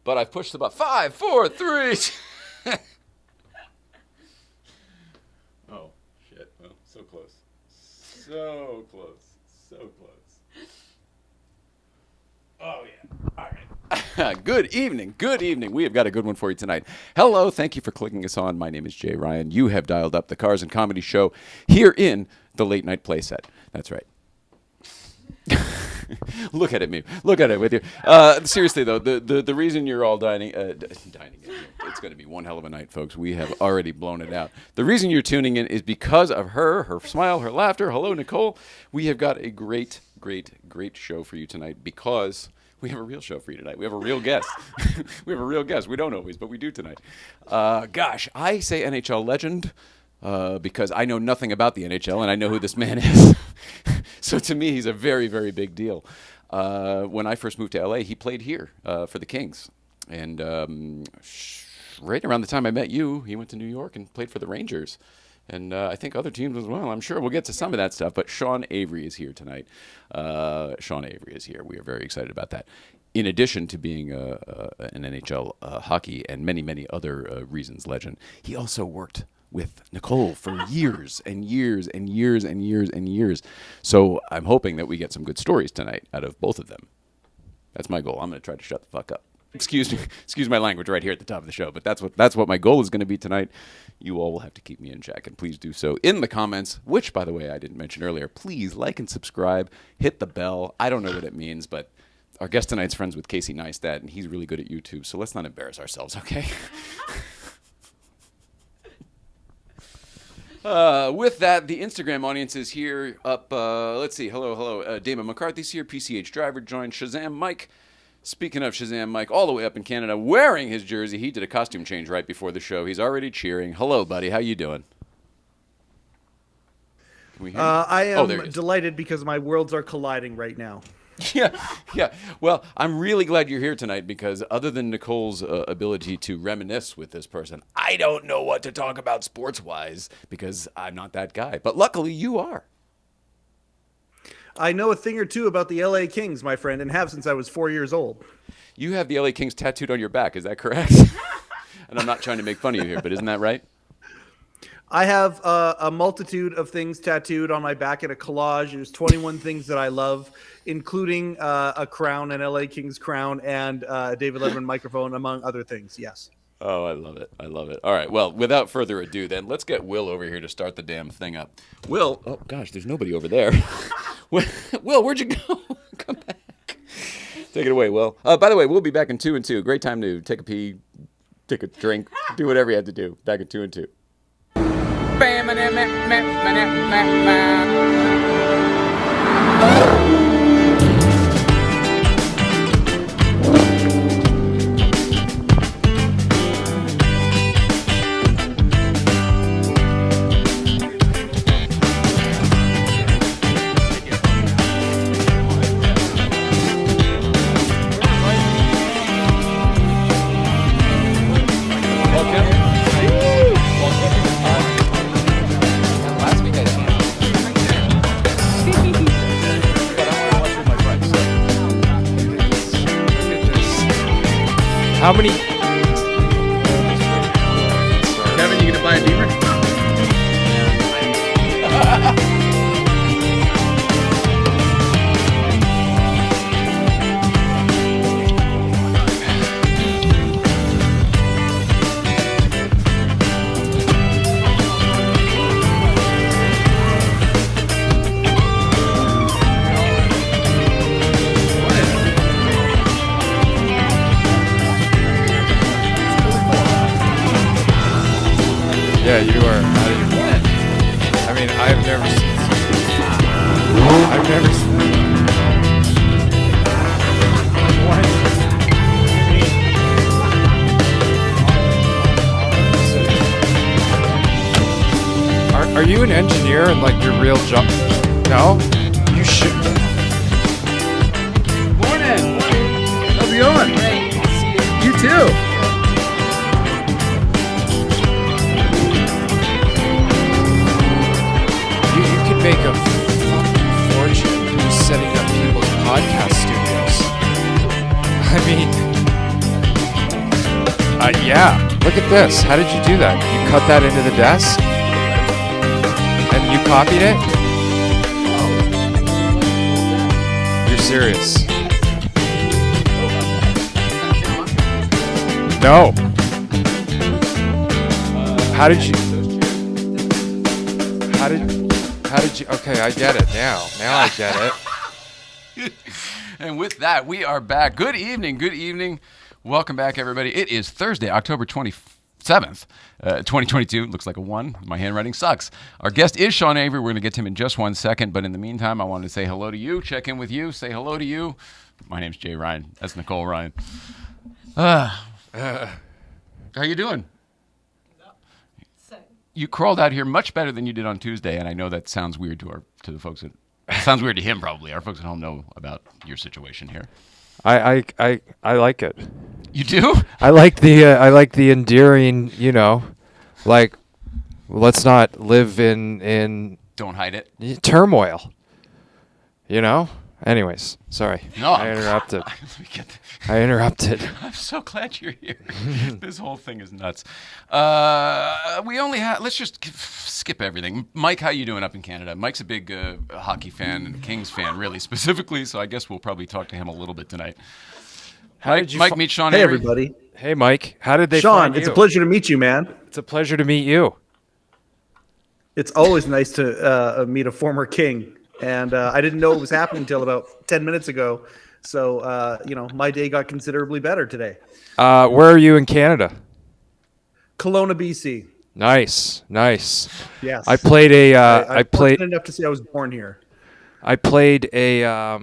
but I've pushed the button. 5, 4, 3. Oh, shit. Well, so close. So close. So close. Oh, yeah. All right. Good evening. Good evening. We have got a good one for you tonight. Hello. Thank you for clicking us on. My name is Jay Ryan. You have dialed up the Cars and Comedy Show here in the Late Night Playset. That's right. Look at it, me. Look at it with you. Seriously, though, the reason you're all dining it's going to be one hell of a night, folks. We have already blown it out. The reason you're tuning in is because of her smile, her laughter. Hello, Nicole. We have got a great show for you tonight because we have a real show for you tonight. We have a real guest. We have a real guest. We don't always, but we do tonight. Gosh, I say NHL legend because I know nothing about the NHL, and I know who this man is. So to me, he's a very, very big deal. When I first moved to LA, he played here for the Kings. And right around the time I met you, he went to New York and played for the Rangers. And I think other teams as well. I'm sure we'll get to some of that stuff. But Sean Avery is here tonight. Sean Avery is here. We are very excited about that. In addition to being an NHL hockey and many, many other reasons legend, he also worked with Nicole for years and years and years and years and years. So I'm hoping that we get some good stories tonight out of both of them. That's my goal. I'm going to try to shut the fuck up. Excuse my language right here at the top of the show, but that's what my goal is going to be tonight. You all will have to keep me in check, and please do so in the comments, which, by the way, I didn't mention earlier. Please like and subscribe, hit the bell. I don't know what it means, but our guest tonight's friends with Casey Neistat, and he's really good at YouTube, so let's not embarrass ourselves, okay? With that, the Instagram audience is here up. Let's see. Hello. Damon McCarthy's here. PCH Driver joined. Shazam Mike. Speaking of Shazam Mike, all the way up in Canada, wearing his jersey. He did a costume change right before the show. He's already cheering. Hello, buddy. How you doing? Can we hear I am delighted because my worlds are colliding right now. Yeah. Well, I'm really glad you're here tonight because other than Nicole's ability to reminisce with this person, I don't know what to talk about sports-wise because I'm not that guy. But luckily, you are. I know a thing or two about the LA Kings, my friend, and have since I was 4 years old. You have the LA Kings tattooed on your back. Is that correct? And I'm not trying to make fun of you here, but isn't that right? I have a multitude of things tattooed on my back in a collage. There's 21 things that I love, including a crown, an LA Kings crown, and a David Letterman microphone, among other things. Yes. Oh, I love it. All right. Well, without further ado, then, let's get Will over here to start the damn thing up. Will, oh, gosh, there's nobody over there. Will, where'd you go? Come back. Take it away, Will. By the way, we'll be back in 2 and 2. Great time to take a pee, take a drink, do whatever you had to do. Back in 2 and 2. How many? Kevin, you gonna buy a Beamer? Yeah, you are out of your mind. I mean, I've never seen Are you an engineer in like your real job? No? You should. Morning. How's it going? Great. You too. You could make a fucking fortune setting up people's podcast studios. I mean, Yeah. Look at this. How did you do that? You cut that into the desk? And you copied it? You're serious? No. How did you? Okay, I get it now. Now I get it. And with that, we are back. Good evening. Good evening. Welcome back, everybody. It is Thursday, October 27th, 2022. Looks like a 1. My handwriting sucks. Our guest is Sean Avery. We're going to get to him in just 1 second. But in the meantime, I wanted to say hello to you, check in with you, say hello to you. My name's Jay Ryan. That's Nicole Ryan. How you doing? You crawled out here much better than you did on Tuesday, and I know that sounds weird to the folks at sounds weird to him probably. Our folks at home know about your situation here. I like it. You do? I like the endearing, like let's not live in Don't hide it. turmoil. Anyways, sorry. No, I interrupted. Let me get I interrupted. I'm so glad you're here. This whole thing is nuts. We only have. Let's just skip everything. Mike, how you doing up in Canada? Mike's a big hockey fan and Kings fan, really specifically. So I guess we'll probably talk to him a little bit tonight. Mike, meet Sean. Hey, Avery. everybody. Hey, Mike. How did they Sean, find it's you? a pleasure to meet you, man. It's a pleasure to meet you. It's always nice to meet a former King. And I didn't know it was happening until about 10 minutes ago. So, my day got considerably better today. Where are you in Canada? Kelowna, BC. Nice. Yes. I played a. I'm fortunate enough to say I was born here. I played a. I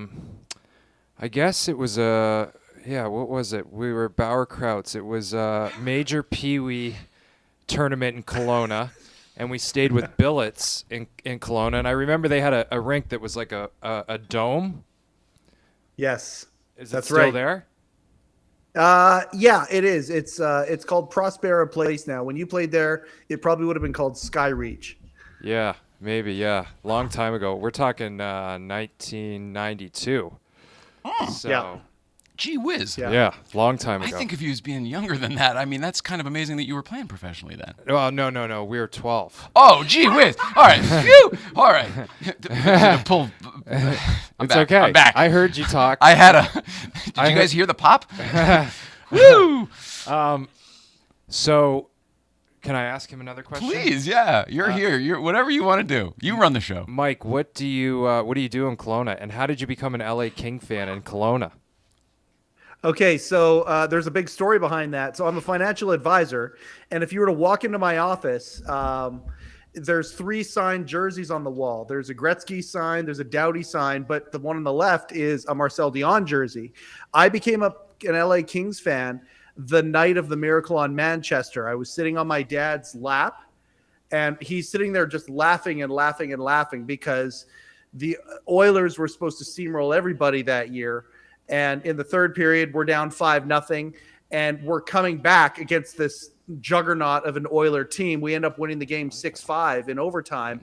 guess it was a. Yeah, what was it? We were Bauerkrauts. It was a major Pee Wee tournament in Kelowna. And we stayed with Billets in Kelowna. And I remember they had a rink that was like a dome. Yes. Is That's it still right. there? Yeah, it is. It's called Prospera Place now. When you played there, it probably would have been called Skyreach. Yeah, maybe, yeah. Long time ago. We're talking 1992. So, Yeah. Gee whiz. yeah, long time ago. I think of you as being younger than that. I mean, that's kind of amazing that you were playing professionally then. Well, no. We were 12. Oh, gee whiz. All right. Phew. All right. Pull. It's okay. I'm back. I heard you talk. I had a. Did you guys hear the pop? Woo! So, can I ask him another question? Please, yeah. You're here. You're whatever you want to do. You run the show. Mike, what do you do in Kelowna? And how did you become an LA King fan in Kelowna? Okay, so there's a big story behind that. So I'm a financial advisor, and if you were to walk into my office, there's 3 signed jerseys on the wall. There's a Gretzky sign, there's a Doughty sign, but the one on the left is a Marcel Dion jersey. I became an LA Kings fan the night of the Miracle on Manchester. I was sitting on my dad's lap, and he's sitting there just laughing and laughing and laughing because the Oilers were supposed to steamroll everybody that year. And in the third period, we're down 5-0, and we're coming back against this juggernaut of an Oiler team. We end up winning the game 6-5 in overtime.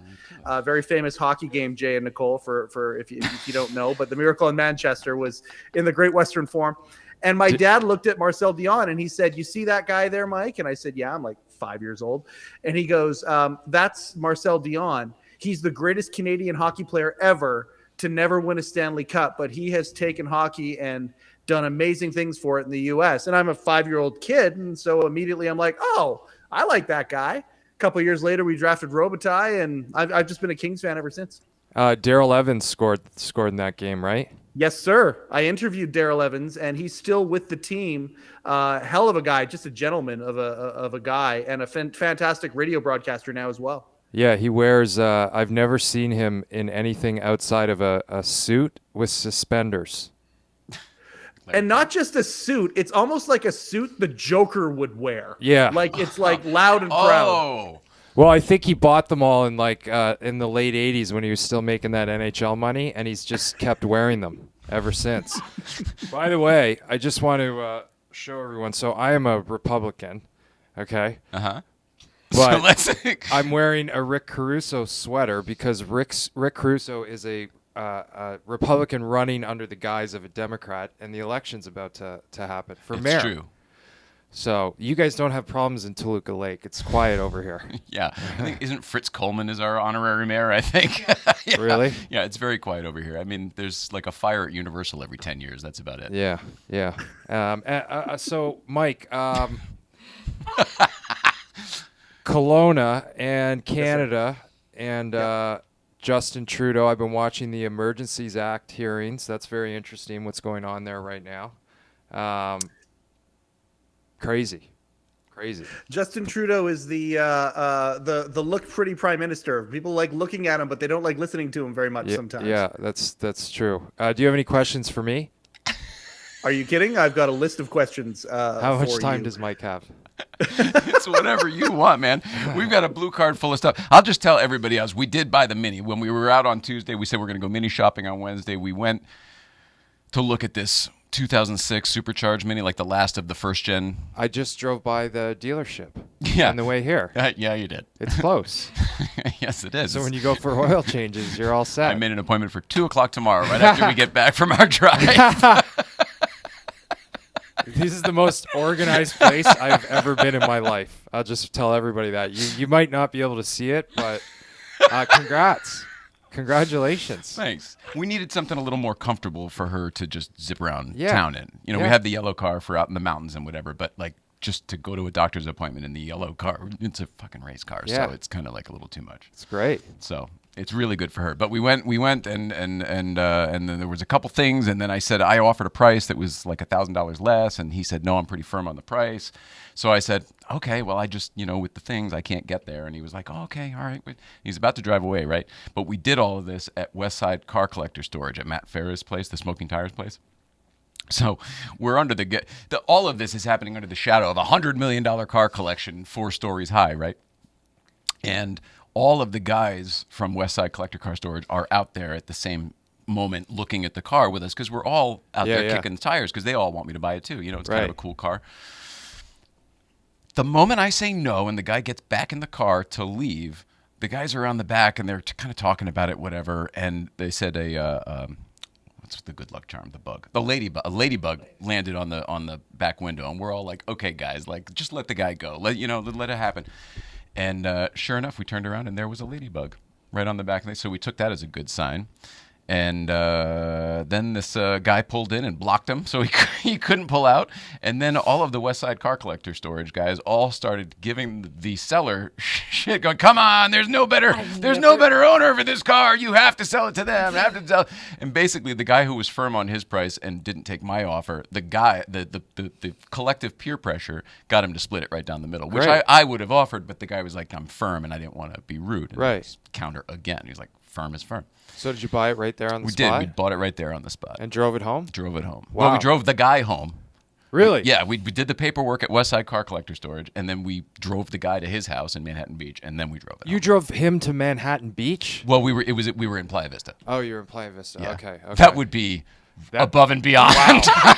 Very famous hockey game, Jay and Nicole, for if you don't know. But the Miracle in Manchester was in the Great Western Forum. And my dad looked at Marcel Dion, and he said, "You see that guy there, Mike?" And I said, "Yeah, I'm like 5 years old." And he goes, "That's Marcel Dion. He's the greatest Canadian hockey player ever to never win a Stanley Cup, but he has taken hockey and done amazing things for it in the U.S." And I'm a 5-year-old kid, and so immediately I'm like, "Oh, I like that guy." A couple of years later, we drafted Robitaille, and I've just been a Kings fan ever since. Daryl Evans scored in that game, right? Yes, sir. I interviewed Daryl Evans, and he's still with the team. Hell of a guy, just a gentleman of a guy, and a fantastic radio broadcaster now as well. Yeah, he wears. I've never seen him in anything outside of a suit with suspenders. And not just a suit; it's almost like a suit the Joker would wear. Yeah, like it's like loud and proud. Oh. Well, I think he bought them all in in the late '80s when he was still making that NHL money, and he's just kept wearing them ever since. By the way, I just want to show everyone. So I am a Republican. Okay. Uh-huh. But So let's I'm wearing a Rick Caruso sweater because Rick Caruso is a Republican running under the guise of a Democrat, and the election's about to happen for mayor. It's true. So you guys don't have problems in Toluca Lake. It's quiet over here. Yeah, I think isn't Fritz Coleman is our honorary mayor? I think. Yeah. Really? Yeah, it's very quiet over here. I mean, there's like a fire at Universal every 10 years. That's about it. Yeah, yeah. So Mike, Kelowna and Canada and Justin Trudeau. I've been watching the Emergencies Act hearings. That's very interesting. What's going on there right now? Crazy. Justin Trudeau is the look pretty prime minister. People like looking at him, but they don't like listening to him very much sometimes. Yeah, that's true. Do you have any questions for me? Are you kidding? I've got a list of questions. How much time you. does Mike have? It's whatever you want, man. We've got a blue card full of stuff. I'll just tell everybody else. We did buy the Mini. When we were out on Tuesday, we said we're going to go Mini shopping on Wednesday. We went to look at this 2006 supercharged Mini, like the last of the first gen. I just drove by the dealership Yeah. on the way here. Yeah, you did. It's close. Yes, it is. So when you go for oil changes, you're all set. I made an appointment for 2 o'clock tomorrow, right after we get back from our drive. This is the most organized place I've ever been in my life. I'll just tell everybody that. You might not be able to see it, but congrats. Congratulations. Thanks. We needed something a little more comfortable for her to just zip around Yeah. town in. You know, we Yeah. had the yellow car for out in the mountains and whatever, but like just to go to a doctor's appointment in the yellow car, it's a fucking race car, Yeah. so it's kind of like a little too much. It's great. So it's really good for her. But we went and then there was a couple things, and then I said I offered a price that was like $1,000 less, and he said no, I'm pretty firm on the price. So I said, okay, well I just with the things I can't get there, and he was like, oh, okay, all right. He's about to drive away, right? But we did all of this at Westside Car Collector Storage at Matt Farah's place, the Smoking Tires place. So we're under all of this is happening under the shadow of a $100 million car collection, 4 stories high, right? And all of the guys from Westside Collector Car Storage are out there at the same moment looking at the car with us because we're all out there kicking the tires because they all want me to buy it too. It's kind of a cool car. The moment I say no and the guy gets back in the car to leave, the guys are around the back and they're kind of talking about it, whatever. And they said what's the good luck charm? The bug. A ladybug landed on the back window, and we're all like, okay, guys, like just let the guy go. Let it happen. And sure enough, we turned around and there was a ladybug right on the back. So we took that as a good sign. And then this guy pulled in and blocked him, so he couldn't pull out. And then all of the Westside Car Collector Storage guys all started giving the seller shit, going, "Come on, there's no better owner for this car. You have to sell it to them. Have to sell." And basically, the guy who was firm on his price and didn't take my offer, the collective peer pressure got him to split it right down the middle, which I would have offered, but the guy was like, "I'm firm," and I didn't want to be rude. And Right. Counter again. He was like, "Firm is firm." So did you buy it right there on the We spot? did. We bought it right there on the spot. And drove it home? Drove it home. Wow. Well, we drove the guy home. Really? Yeah, we did the paperwork at Westside Car Collector Storage, and then we drove the guy to his house in Manhattan Beach, and then we drove it. You drove him to Manhattan Beach? Well, we were in Playa Vista. Oh, you were in Playa Vista. Yeah. Okay. That would be above and beyond. Wow.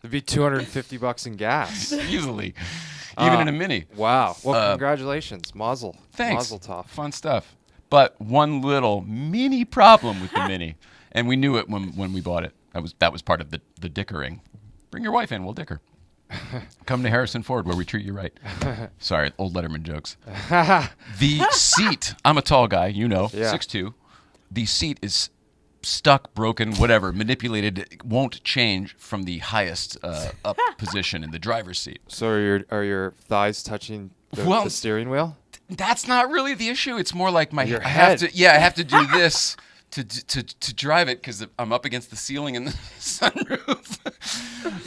It'd be $250 in gas. Easily. Even in a Mini. Wow. Well, congratulations. Mazel. Thanks. Mazel tov. Fun stuff. But one little mini problem with the Mini, and we knew it when we bought it. That was part of the dickering. Bring your wife in, we'll dicker. Come to Harrison Ford where we treat you right. Sorry, old Letterman jokes. The seat, I'm a tall guy, Yeah. 6'2". The seat is stuck, broken, whatever, manipulated. It won't change from the highest up position in the driver's seat. So are your thighs touching the steering wheel? That's not really the issue. It's more like Your I have head. to I have to do this to drive it because I'm up against the ceiling in the sunroof.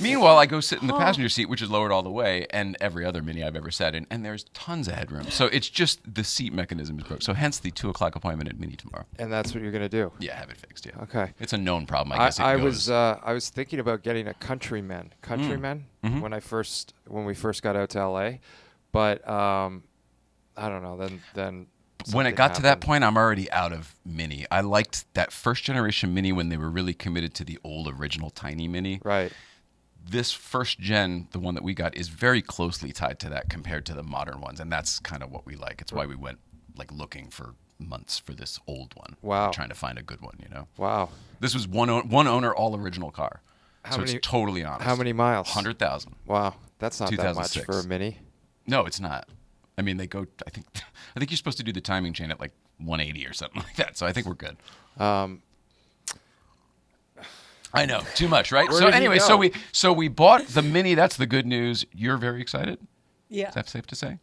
Meanwhile, I go sit in the passenger seat, which is lowered all the way, and every other Mini I've ever sat in, and there's tons of headroom. So it's just the seat mechanism is broke. So hence the 2 o'clock appointment at Mini tomorrow. And that's what you're going to do? Yeah, have it fixed. Yeah. Okay. It's a known problem. I guess I it goes. was thinking about getting a Countryman Mm-hmm. when we first got out to LA, but I don't know. Then when it something got to that happened. point, I'm already out of Mini. I liked that first generation Mini when they were really committed to the old original tiny Mini. Right. This first gen, the one that we got, is very closely tied to that compared to the modern ones, and that's kind of what we like. It's why we went like looking for months for this old one. Wow. Trying to find a good one, Wow. This was one owner, all original car. It's totally honest. How many miles? 100,000. Wow, that's not that much 2006. for a Mini. No, it's not. I mean, they go. I think you're supposed to do the timing chain at like 180 or something like that. So I think we're good. I know, too much, right? Where So did you anyway, go? so we bought the Mini. That's the good news. You're very excited. Yeah. Is that safe to say?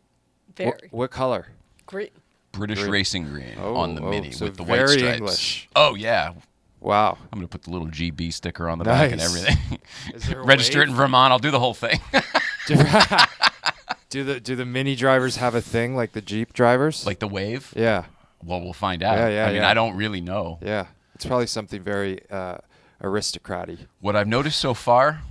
Very. What color? Great. British racing green on the Mini so with the white very stripes. English. Oh yeah. Wow. I'm gonna put the little GB sticker on the back and Nice. everything. Is there a Register it wave? in Vermont. I'll do the whole thing. Do the Mini drivers have a thing like the Jeep drivers? Like the wave. Yeah. Well, we'll find out. Yeah, I mean, yeah. I don't really know. Yeah. It's probably something very aristocratic. What I've noticed so far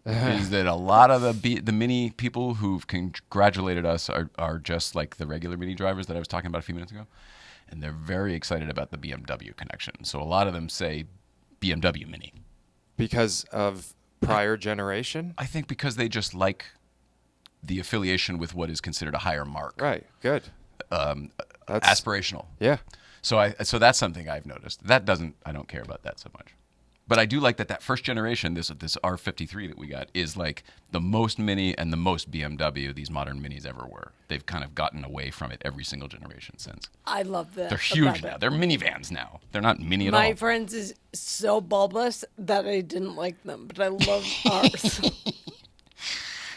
is that a lot of the Mini people who've congratulated us are just like the regular Mini drivers that I was talking about a few minutes ago, and they're very excited about the BMW connection. So a lot of them say BMW Mini. Because of prior generation? I think because they just like the affiliation with what is considered a higher mark. Right. Good. That's Aspirational. Yeah. So that's something I've noticed. I don't care about that so much. But I do like that first generation, this R53 that we got, is like the most Mini and the most BMW these modern Minis ever were. They've kind of gotten away from it every single generation since. I love that. They're huge about now. it. They're minivans now. They're not mini at all. My friends is so bulbous that I didn't like them, but I love ours.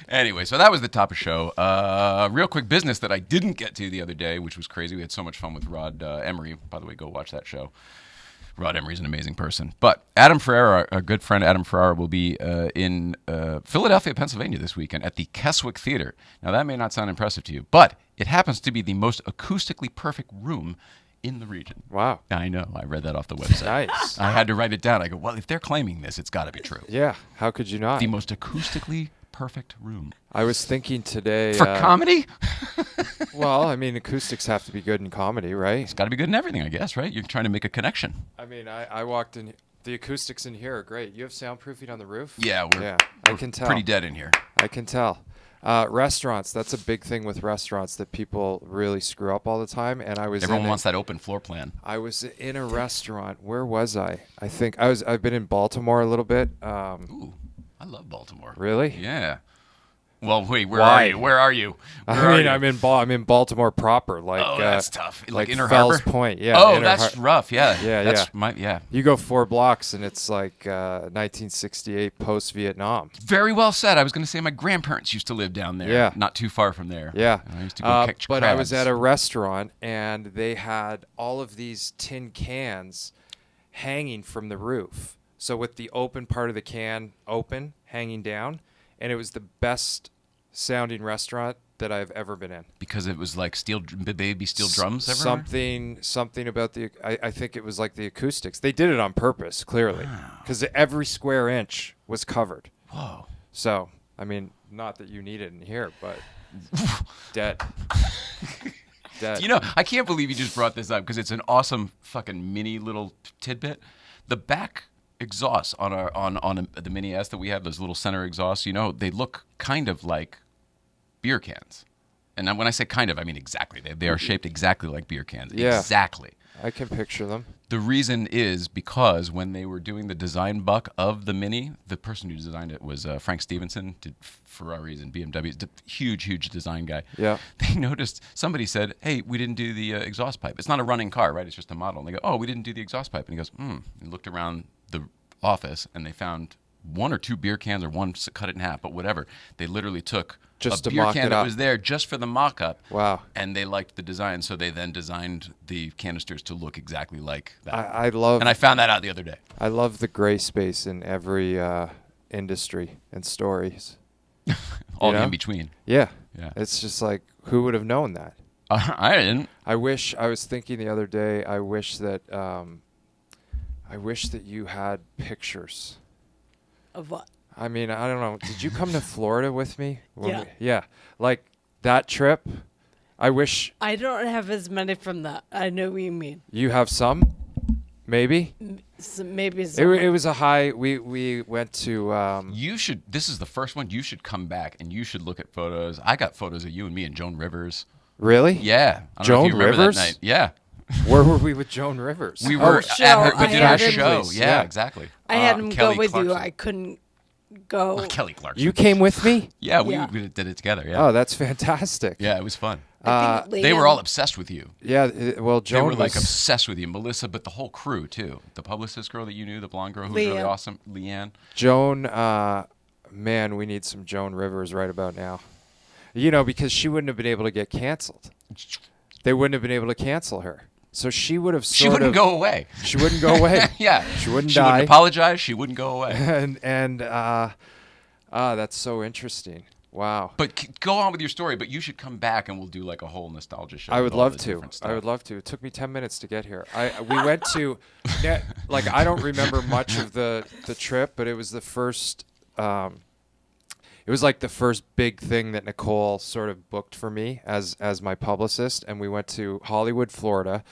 Anyway, so that was the top of show. Real quick business that I didn't get to the other day, which was crazy. We had so much fun with Rod Emery. By the way, go watch that show. Rod Emery's an amazing person. But Adam Ferrara, our good friend Adam Ferrara, will be in Philadelphia, Pennsylvania this weekend at the Keswick Theater. Now, that may not sound impressive to you, but it happens to be the most acoustically perfect room in the region. Wow. I know. I read that off the website. Nice. I had to write it down. I go, well, if they're claiming this, it's got to be true. Yeah. How could you not? The most acoustically perfect room. I was thinking today. For comedy? Well, I mean, acoustics have to be good in comedy, right? It's got to be good in everything, I guess, right? You're trying to make a connection. I mean, I walked in. The acoustics in here are great. You have soundproofing on the roof? Yeah, I can tell. Pretty dead in here. I can tell. Restaurants, that's a big thing with restaurants that people really screw up all the time. And I was Everyone wants that open floor plan. I was in a restaurant. Where was I? I think I've been in Baltimore a little bit. Ooh, I love Baltimore. Really? Yeah. Well, wait, where Why? are you? Where are you? I'm in Baltimore proper. Like, oh, that's tough. Like Inner Fells Harbor? Point. Yeah. Oh, Inner that's rough. Yeah. Yeah, That's yeah. yeah. You go 4 blocks and it's like 1968 post-Vietnam. Very well said. I was going to say my grandparents used to live down there. Yeah. Not too far from there. Yeah. And I used to go catch but crabs. I was at a restaurant and they had all of these tin cans hanging from the roof. So with the open part of the can open, hanging down, and it was the best sounding restaurant that I've ever been in. Because it was like baby steel drums everywhere? Something about I think it was like the acoustics. They did it on purpose, clearly, because every square inch was covered. Whoa. So, I mean, not that you need it in here, but dead. Dead. You know, I can't believe you just brought this up because it's an awesome fucking mini little tidbit. The back exhausts on the Mini S that we have, those little center exhausts, you know, they look kind of like beer cans. And when I say kind of, I mean exactly. They are shaped exactly like beer cans. Yeah. Exactly. I can picture them. The reason is because when they were doing the design buck of the Mini, the person who designed it was Frank Stevenson, did Ferraris and BMWs, huge design guy. Yeah. They noticed, somebody said, hey, we didn't do the exhaust pipe. It's not a running car, right? It's just a model. And they go, oh, we didn't do the exhaust pipe. And he goes, And looked around the office and they found 1 or 2 beer cans or one cut it in half, but whatever. They literally took Just a to beer mock can it that up. was there just for the mock-up. Wow. And they liked the design, so they then designed the canisters to look exactly like that. I love. And I found that out the other day. I love the gray space in every industry and stories. All You know? the in between. Yeah. Yeah. It's just like, who would have known that? I didn't. I was thinking the other day, I wish that you had pictures. Of what? I mean, I don't know. Did you come to Florida with me? Yeah. Yeah. Like that trip, I wish I don't have as many from that. I know what you mean. you have some, maybe. Maybe It some. was a high. We went to. You should. This is the first one. You should come back and you should look at photos. I got photos of you and me and Joan Rivers. Really? Yeah. I don't know if Joan you remember Rivers? that night. Yeah. Where were we with Joan Rivers? We were show. at her. I We did our had him- show. Please, Yeah, yeah. exactly. I had him Kelly go with you. Clarkson. I couldn't go. Kelly Clarkson. You came with me? Yeah, Yeah. we did it together. Yeah. Oh, that's fantastic. Yeah, it was fun. I think They were Liam- all obsessed with you. Yeah, well, They Joan were like was, obsessed with you, Melissa, but the whole crew too. The publicist girl that you knew, the blonde girl who was really Leanne. awesome, Leanne. Joan, man, we need some Joan Rivers right about now. You know, because she wouldn't have been able to get canceled. They wouldn't have been able to cancel her. So she would have She sort wouldn't of, go away. She wouldn't go away. Yeah, She wouldn't She die. wouldn't apologize. She wouldn't go away. and that's so interesting. Wow. But go on with your story. But you should come back and we'll do like a whole nostalgia show. I with would all love the to. different stuff. I would love to. It took me 10 minutes to get here. We went to, like, I don't remember much of the trip, but it was the first. It was like the first big thing that Nicole sort of booked for me as my publicist, and we went to Hollywood, Florida,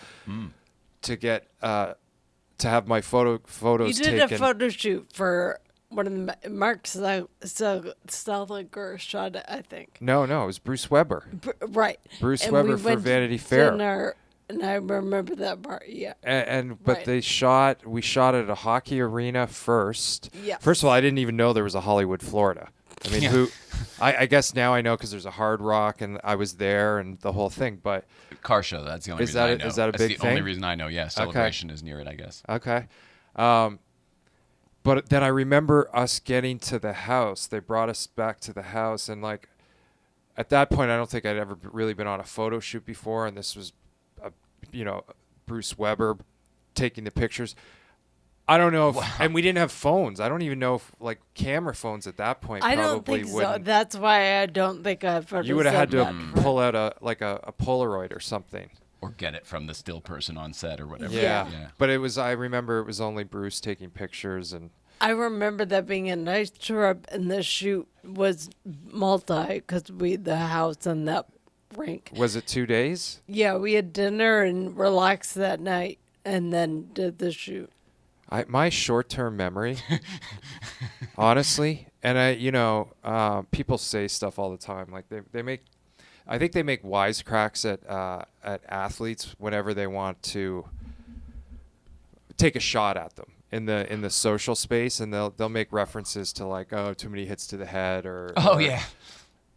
to get to have my photos You did taken. a photo shoot for one of the Mark Selfliger shot it, I think. No, it was Bruce Weber. Right. Bruce And Weber we for went to Vanity Fair. dinner, and I remember that part. Yeah. But Right. we shot at a hockey arena first. Yes. First of all, I didn't even know there was a Hollywood, Florida. I mean, I guess now I know because there's a Hard Rock and I was there and the whole thing. But Car show. That's the only Is reason that I a- know. is that a That's big the only thing? reason I know. Yeah, Celebration is near it, I guess. okay. But then I remember us getting to the house. They brought us back to the house, and like at that point, I don't think I'd ever really been on a photo shoot before, and this was, Bruce Weber taking the pictures. I don't know if, and we didn't have phones. I don't even know if like camera phones at that point. I probably don't think so. wouldn't. That's why I don't think I photos You would have had to of that. pull out a Polaroid or something. Or get it from the still person on set or whatever. Yeah. Yeah. But it was. I remember it was only Bruce taking pictures, and I remember that being a nice trip, and the shoot was multi because the house and that rink. was it 2 days? Yeah, we had dinner and relaxed that night, and then did the shoot. My short-term memory, honestly, and people say stuff all the time. Like I think they make wisecracks at athletes whenever they want to take a shot at them in the social space, and they'll make references to like, oh, too many hits to the head or. Oh yeah.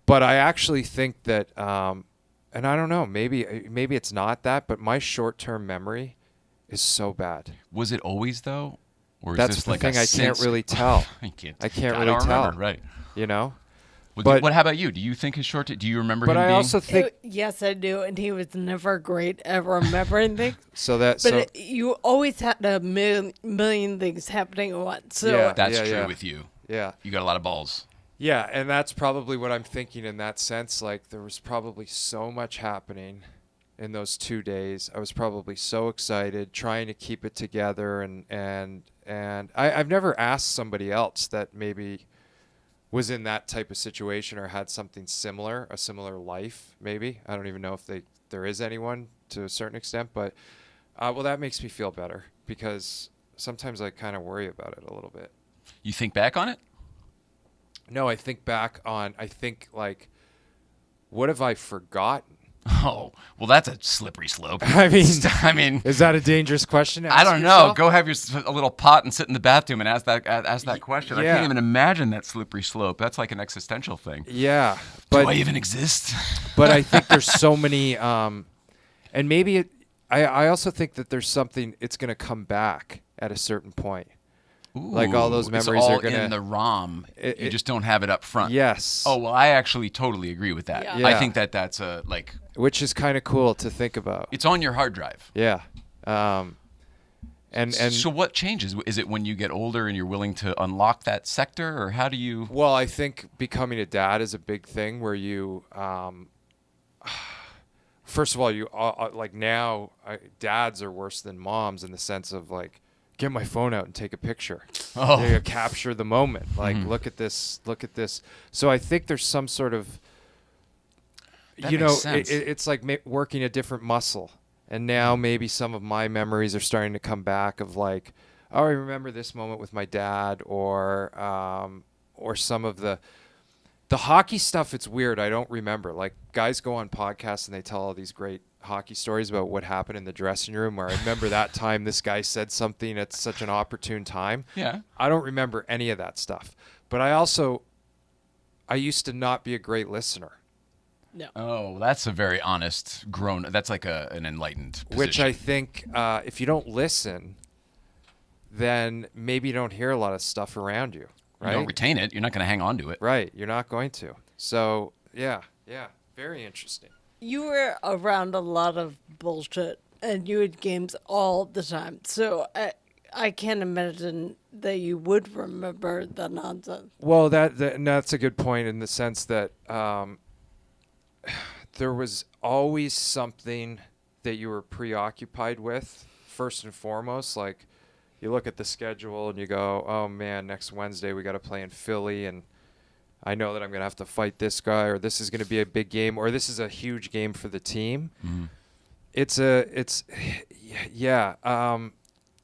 But I actually think that, and I don't know, maybe it's not that, but my short-term memory is so bad. Was it always though? Or is That's this the like thing a I can't since- really tell. I can't really don't tell. remember, right. You know? But But- how about you? Do you think his short? Do you remember But him I being? also think Yes, I do, and he was never great at remembering things. so that But so you always had a million things happening at once. So Yeah. That's true yeah. with you. yeah. You got a lot of balls. Yeah, and that's probably what I'm thinking in that sense. Like there was probably so much happening in those 2 days. I was probably so excited, trying to keep it together, and I've never asked somebody else that maybe was in that type of situation or had something similar, a similar life. Maybe I don't even know if there is anyone to a certain extent, but well, that makes me feel better because sometimes I kind of worry about it a little bit. You think back on it? No, I think back on, like, what have I forgotten? Oh, well, that's a slippery slope. I mean, I mean, is that a dangerous question to I ask don't know. yourself? Go have a little pot and sit in the bathroom and ask that question. I yeah. can't even imagine that slippery slope. That's like an existential thing. Yeah, Do I but even exist? but I think there's so many, and maybe I also think that there's something, it's going to come back at a certain point. Like all those Ooh, memories it's all are gonna- in the ROM. You it- just don't have it up front. Yes. Oh well, I actually totally agree with that. Yeah. I Yeah. think that's like Which is kind of cool to think about. it's on your hard drive. Yeah. And So what changes? Is it when you get older and you're willing to unlock that sector, or how do you? well, I think becoming a dad is a big thing where you, first of all, you like now dads are worse than moms in the sense of like, get my phone out and take a picture. Oh. You capture the moment. Like, look at this. So I think there's some sort of, That you know, makes sense. it's like working a different muscle. And now maybe some of my memories are starting to come back of like, oh, I remember this moment with my dad, or some of the, The hockey stuff, it's weird. I don't remember. Like, guys go on podcasts and they tell all these great hockey stories about what happened in the dressing room, where I remember that time this guy said something at such an opportune time. Yeah. I don't remember any of that stuff. But I used to not be a great listener. No. Oh, that's a very honest that's like an enlightened position. Which I think if you don't listen, then maybe you don't hear a lot of stuff around you. Right? You don't retain it. You're not going to hang on to it. Right. You're not going to. So, yeah. Very interesting. You were around a lot of bullshit, and you had games all the time. So I can't imagine that you would remember the nonsense. Well, that's a good point in the sense that there was always something that you were preoccupied with, first and foremost. Like, you look at the schedule and you go, oh, man, next Wednesday we got to play in Philly, and I know that I'm going to have to fight this guy, or this is going to be a big game, or this is a huge game for the team. Yeah.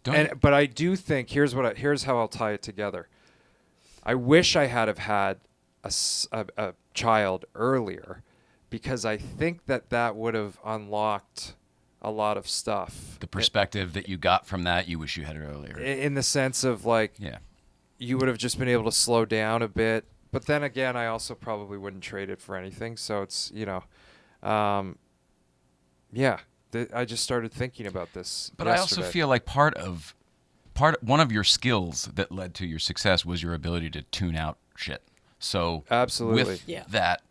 But I do think, here's how I'll tie it together. I wish I had have had a child earlier, because I think that would have unlocked a lot of stuff. The perspective that you got from that, you wish you had it earlier. In the sense of, like, you would have just been able to slow down a bit. But then again, I also probably wouldn't trade it for anything. So it's, I just started thinking about this But yesterday. I also feel like one of your skills that led to your success was your ability to tune out shit. So absolutely, with that,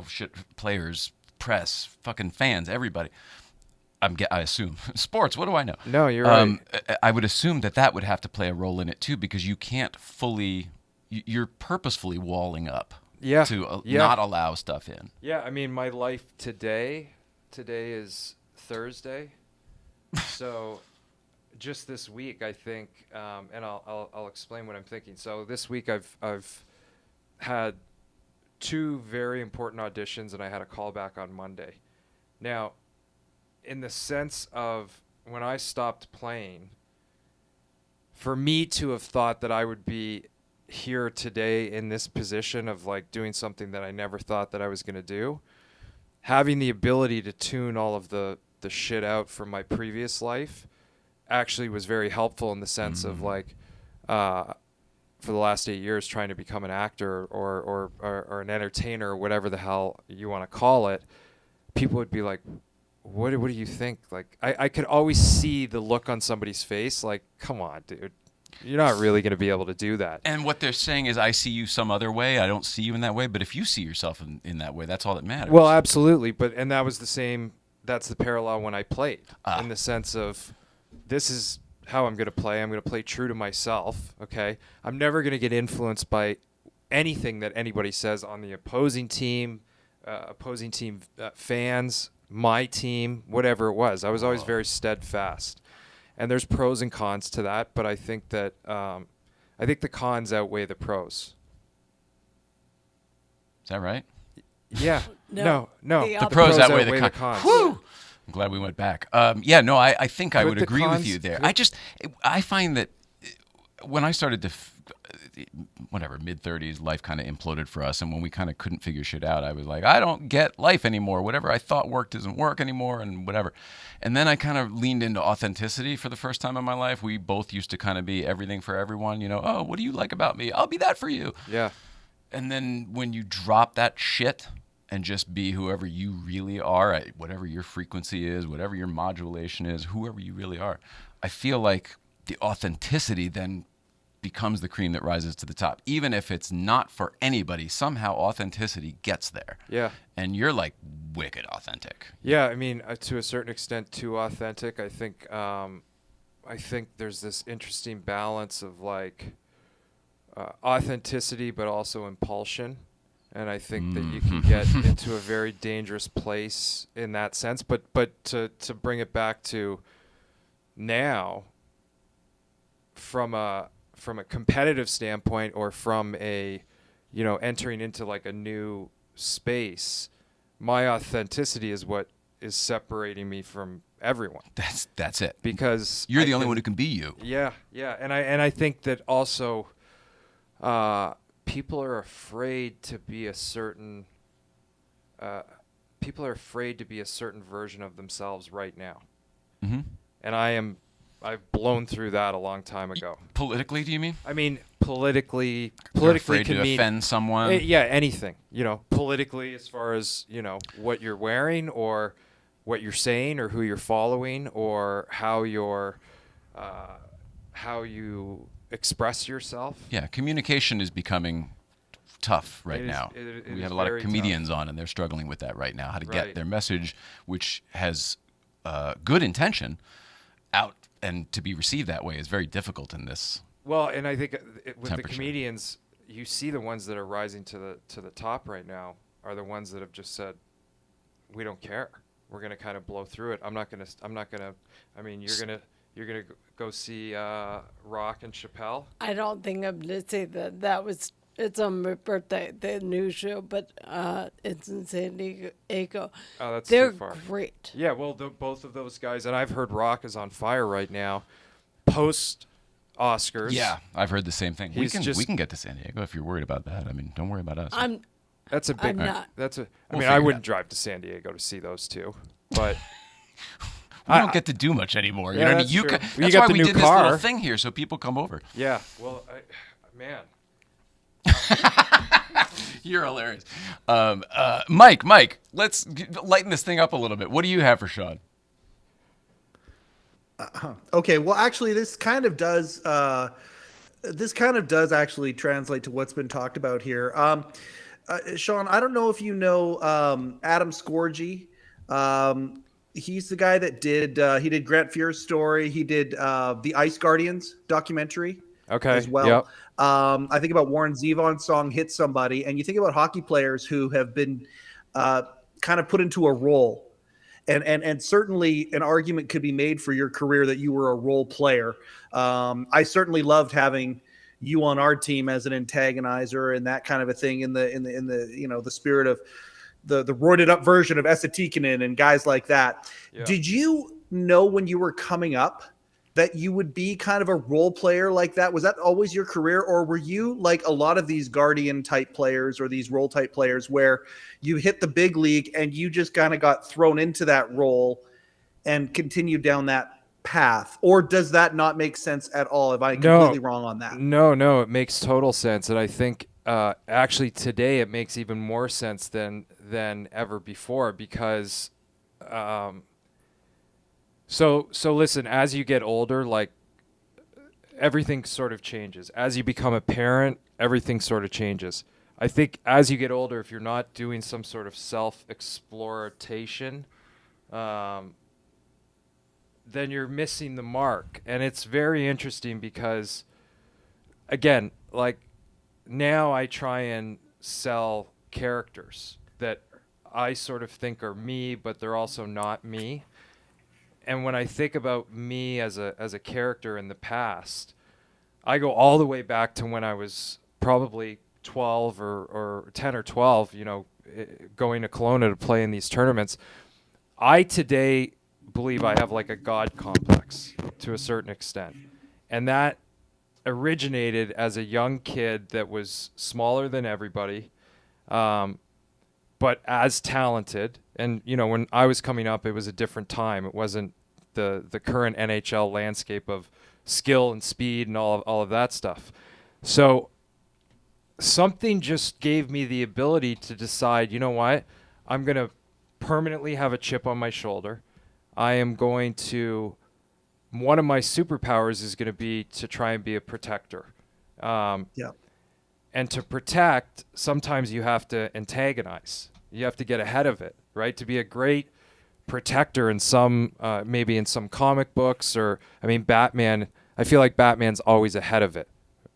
shit, players, press, fucking fans, everybody. I assume sports. What do I know? No, you're right. I would assume that would have to play a role in it too, because you can't you're purposefully walling up to not allow stuff in. Yeah, I mean, my life today is Thursday, so just this week, I think, and I'll explain what I'm thinking. So this week, I've had 2 very important auditions, and I had a callback on Monday. Now, in the sense of when I stopped playing, for me to have thought that I would be here today in this position of, like, doing something that I never thought that I was going to do, having the ability to tune all of the shit out from my previous life actually was very helpful, in the sense of, like, for the last 8 years trying to become an actor or an entertainer, or whatever the hell you want to call it, people would be like, what do you think? Like, I could always see the look on somebody's face, like, come on, dude. You're not really going to be able to do that. And what they're saying is, I see you some other way. I don't see you in that way. But if you see yourself in that way, that's all that matters. Well, absolutely. And that was the same. That's the parallel when I played, in the sense of, this is how I'm going to play. I'm going to play true to myself. Okay. I'm never going to get influenced by anything that anybody says on the opposing team fans, my team, whatever it was. I was always very steadfast. And there's pros and cons to that, but I think that the cons outweigh the pros. Is that right? Yeah. No. The pros outweigh the cons. Woo! I'm glad we went back. I think I would the agree with cons- you there. I find that when I started to mid-30s, life kind of imploded for us, and when we kind of couldn't figure shit out, I was like, I don't get life anymore. Whatever I thought worked doesn't work anymore, and whatever. And then I kind of leaned into authenticity for the first time in my life. We both used to kind of be everything for everyone. Oh, what do you like about me? I'll be that for you. Yeah. And then when you drop that shit and just be whoever you really are, at whatever your frequency is, whatever your modulation is, whoever you really are, I feel like the authenticity then becomes the cream that rises to the top. Even if it's not for anybody, somehow authenticity gets there. Yeah. And you're like wicked authentic. Yeah, I mean, to a certain extent, too authentic. I think there's this interesting balance of, like, authenticity, but also impulsion. And I think that you can get into a very dangerous place in that sense. But to bring it back to now, from a competitive standpoint, or from a, entering into, like, a new space, my authenticity is what is separating me from everyone. That's it. Because you're the only one who can be you. Yeah, and I think that also people are afraid to be a certain version of themselves right now. Mm-hmm. And I've blown through that a long time ago. Politically, do you mean? I mean, politically You're afraid can to mean offend someone? yeah, anything. Politically, as far as what you're wearing or what you're saying or who you're following or how you express yourself. Yeah, communication is becoming tough right now. It We is have a lot of very comedians on, and they're struggling with that right now. How to get Right. their message, which has good intention, out and to be received that way is very difficult in this. Well, and I think with the Temperature. comedians, you see the ones that are rising to the top right now are the ones that have just said, "We don't care. We're gonna kind of blow through it. I'm not gonna. I mean, you're gonna go see Rock and Chappelle." I don't think I'm going to say that was. It's on my birthday, the new show, but it's in San Diego. Oh, that's They're too far. great. Yeah, well, both of those guys, and I've heard Rock is on fire right now, post Oscars. Yeah, I've heard the same thing. We He's can just- get to San Diego if you're worried about that. I mean, don't worry about us. That's a big. I'm not. That's a. I We'll mean, figure I it wouldn't out. drive to San Diego to see those two, but we don't get to do much anymore. Yeah, You know what I that's mean? true. That's Well, you got why the we new did this little car. thing here, so people come over. yeah. Well, man. You're hilarious. Mike, let's lighten this thing up a little bit. What do you have for Sean? Okay, well, actually, this kind of does actually translate to what's been talked about here. Sean, I don't know if you know Adam Scorgie. He's the guy that did Grant Fuhr's story. He did the Ice Guardians documentary. Okay. As well. Yep. I think about Warren Zevon's song "Hit Somebody," and you think about hockey players who have been kind of put into a role. And certainly an argument could be made for your career that you were a role player. I certainly loved having you on our team as an antagonizer and that kind of a thing in the the spirit of the roided up version of Esa Tikkanen and guys like that. Yeah. Did you know when you were coming up that you would be kind of a role player like that? Was that always your career, or were you like a lot of these guardian type players or these role type players where you hit the big league and you just kind of got thrown into that role and continued down that path? Or does that not make sense at all? Am I completely wrong on that? No, it makes total sense, and I think actually today it makes even more sense than ever before because. So listen, as you get older, like everything sort of changes. As you become a parent, everything sort of changes. I think as you get older, if you're not doing some sort of self-exploration, then you're missing the mark. And it's very interesting because, again, like now I try and sell characters that I sort of think are me, but they're also not me. And when I think about me as a character in the past, I go all the way back to when I was probably 12 or 10 or 12, going to Kelowna to play in these tournaments. I today believe I have like a God complex to a certain extent. And that originated as a young kid that was smaller than everybody, but as talented. And, when I was coming up, it was a different time. It wasn't the current NHL landscape of skill and speed and all of that stuff. So something just gave me the ability to decide, you know what? I'm going to permanently have a chip on my shoulder. I am going to, one of my superpowers is going to be to try and be a protector. Yeah. And to protect, sometimes you have to antagonize. You have to get ahead of it, right? To be a great protector in some, maybe in some comic books Batman, I feel like Batman's always ahead of it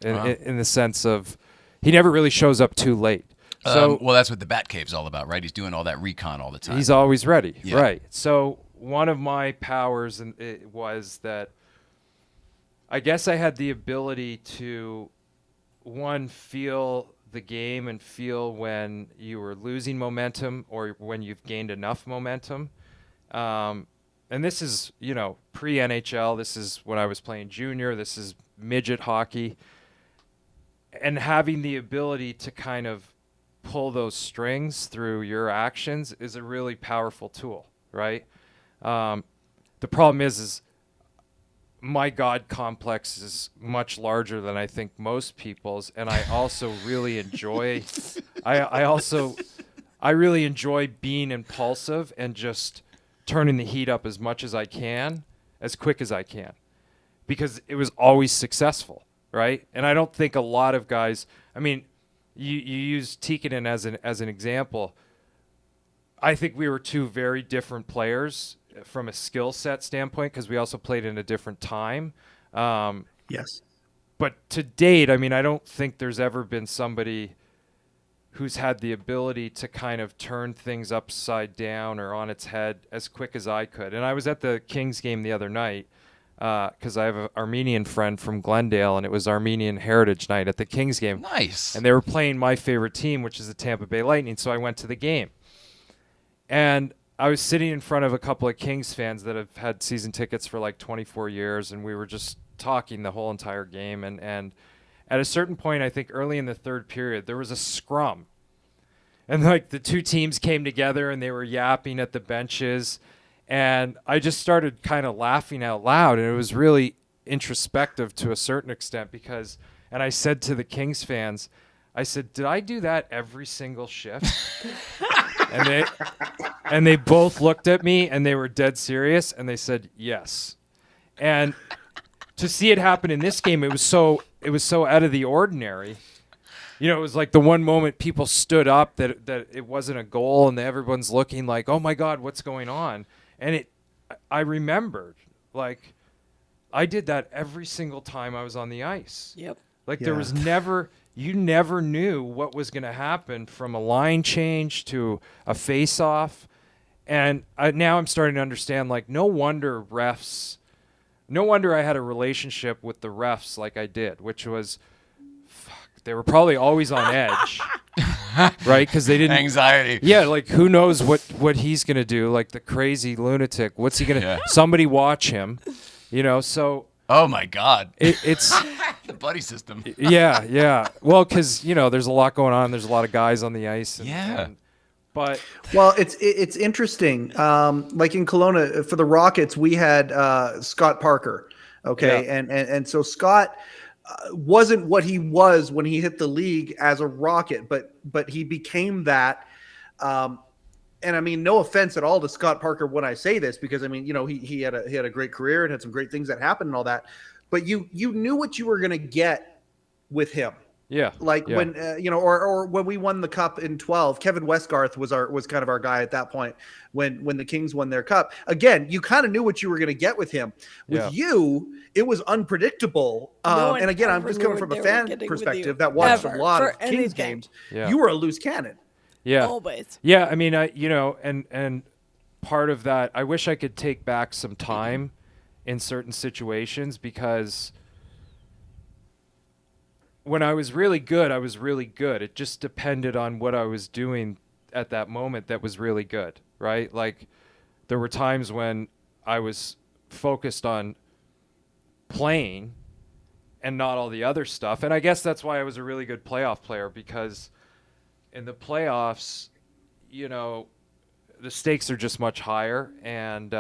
in the sense of he never really shows up too late. So Well, that's what the Batcave's all about, right? He's doing all that recon all the time. he's always ready, Yeah. right? So one of my powers was that I guess I had the ability to, one, feel the game and feel when you were losing momentum or when you've gained enough momentum. And this is, pre-NHL. This is when I was playing junior. This is midget hockey. and having the ability to kind of pull those strings through your actions is a really powerful tool, right? The problem is my God complex is much larger than I think most people's, and I also really enjoy. I really enjoy being impulsive and just turning the heat up as much as I can, as quick as I can, because it was always successful, right? And I don't think a lot of guys. I mean, you use Tikkanen as an example. I think we were two very different players from a skill set standpoint because we also played in a different time. Yes. But to date, I mean, I don't think there's ever been somebody who's had the ability to kind of turn things upside down or on its head as quick as I could. And I was at the Kings game the other night because I have an Armenian friend from Glendale, and it was Armenian Heritage Night at the Kings game. Nice. And they were playing my favorite team, which is the Tampa Bay Lightning, so I went to the game. And I was sitting in front of a couple of Kings fans that have had season tickets for like 24 years, and we were just talking the whole entire game. And at a certain point, I think early in the third period, there was a scrum. And like the two teams came together and they were yapping at the benches. And I just started kind of laughing out loud. And it was really introspective to a certain extent because, and I said to the Kings fans, I said, did I do that every single shift? and they both looked at me and they were dead serious and they said, yes. And to see it happen in this game, it was so out of the ordinary. You know, it was like the one moment people stood up that it wasn't a goal and everyone's looking like, oh my God, what's going on? And I remembered, like, I did that every single time I was on the ice. Yep. Like there was you never knew what was going to happen from a line change to a face-off. And now I'm starting to understand, like, no wonder I had a relationship with the refs like I did, which was, they were probably always on edge, right? Because they didn't. Anxiety. Yeah, like, who knows what he's going to do, like the crazy lunatic. What's he going to, somebody watch him, you know, so. Oh, my God. It's the buddy system. Yeah. Well, because, you know, there's a lot going on. There's a lot of guys on the ice. But well, it's interesting. Like in Kelowna for the Rockets, we had Scott Parker. Okay, and so Scott wasn't what he was when he hit the league as a Rocket, but he became that. And I mean, no offense at all to Scott Parker when I say this, because I mean, you know, he had a great career and had some great things that happened and all that, but you knew what you were going to get with him. Yeah. Like when, you know, or when we won the cup in 12, Kevin Westgarth was kind of our guy at that point when the Kings won their cup. Again, you kind of knew what you were going to get with him. With you, it was unpredictable. And again, I'm just coming from a fan perspective that watched a lot of Kings games. Yeah. You were a loose cannon. Yeah. Always. Yeah. I mean, you know, and part of that, I wish I could take back some time in certain situations, because when I was really good, I was really good. It just depended on what I was doing at that moment that was really good, right? Like, there were times when I was focused on playing and not all the other stuff. And I guess that's why I was a really good playoff player, because in the playoffs, you know, the stakes are just much higher, and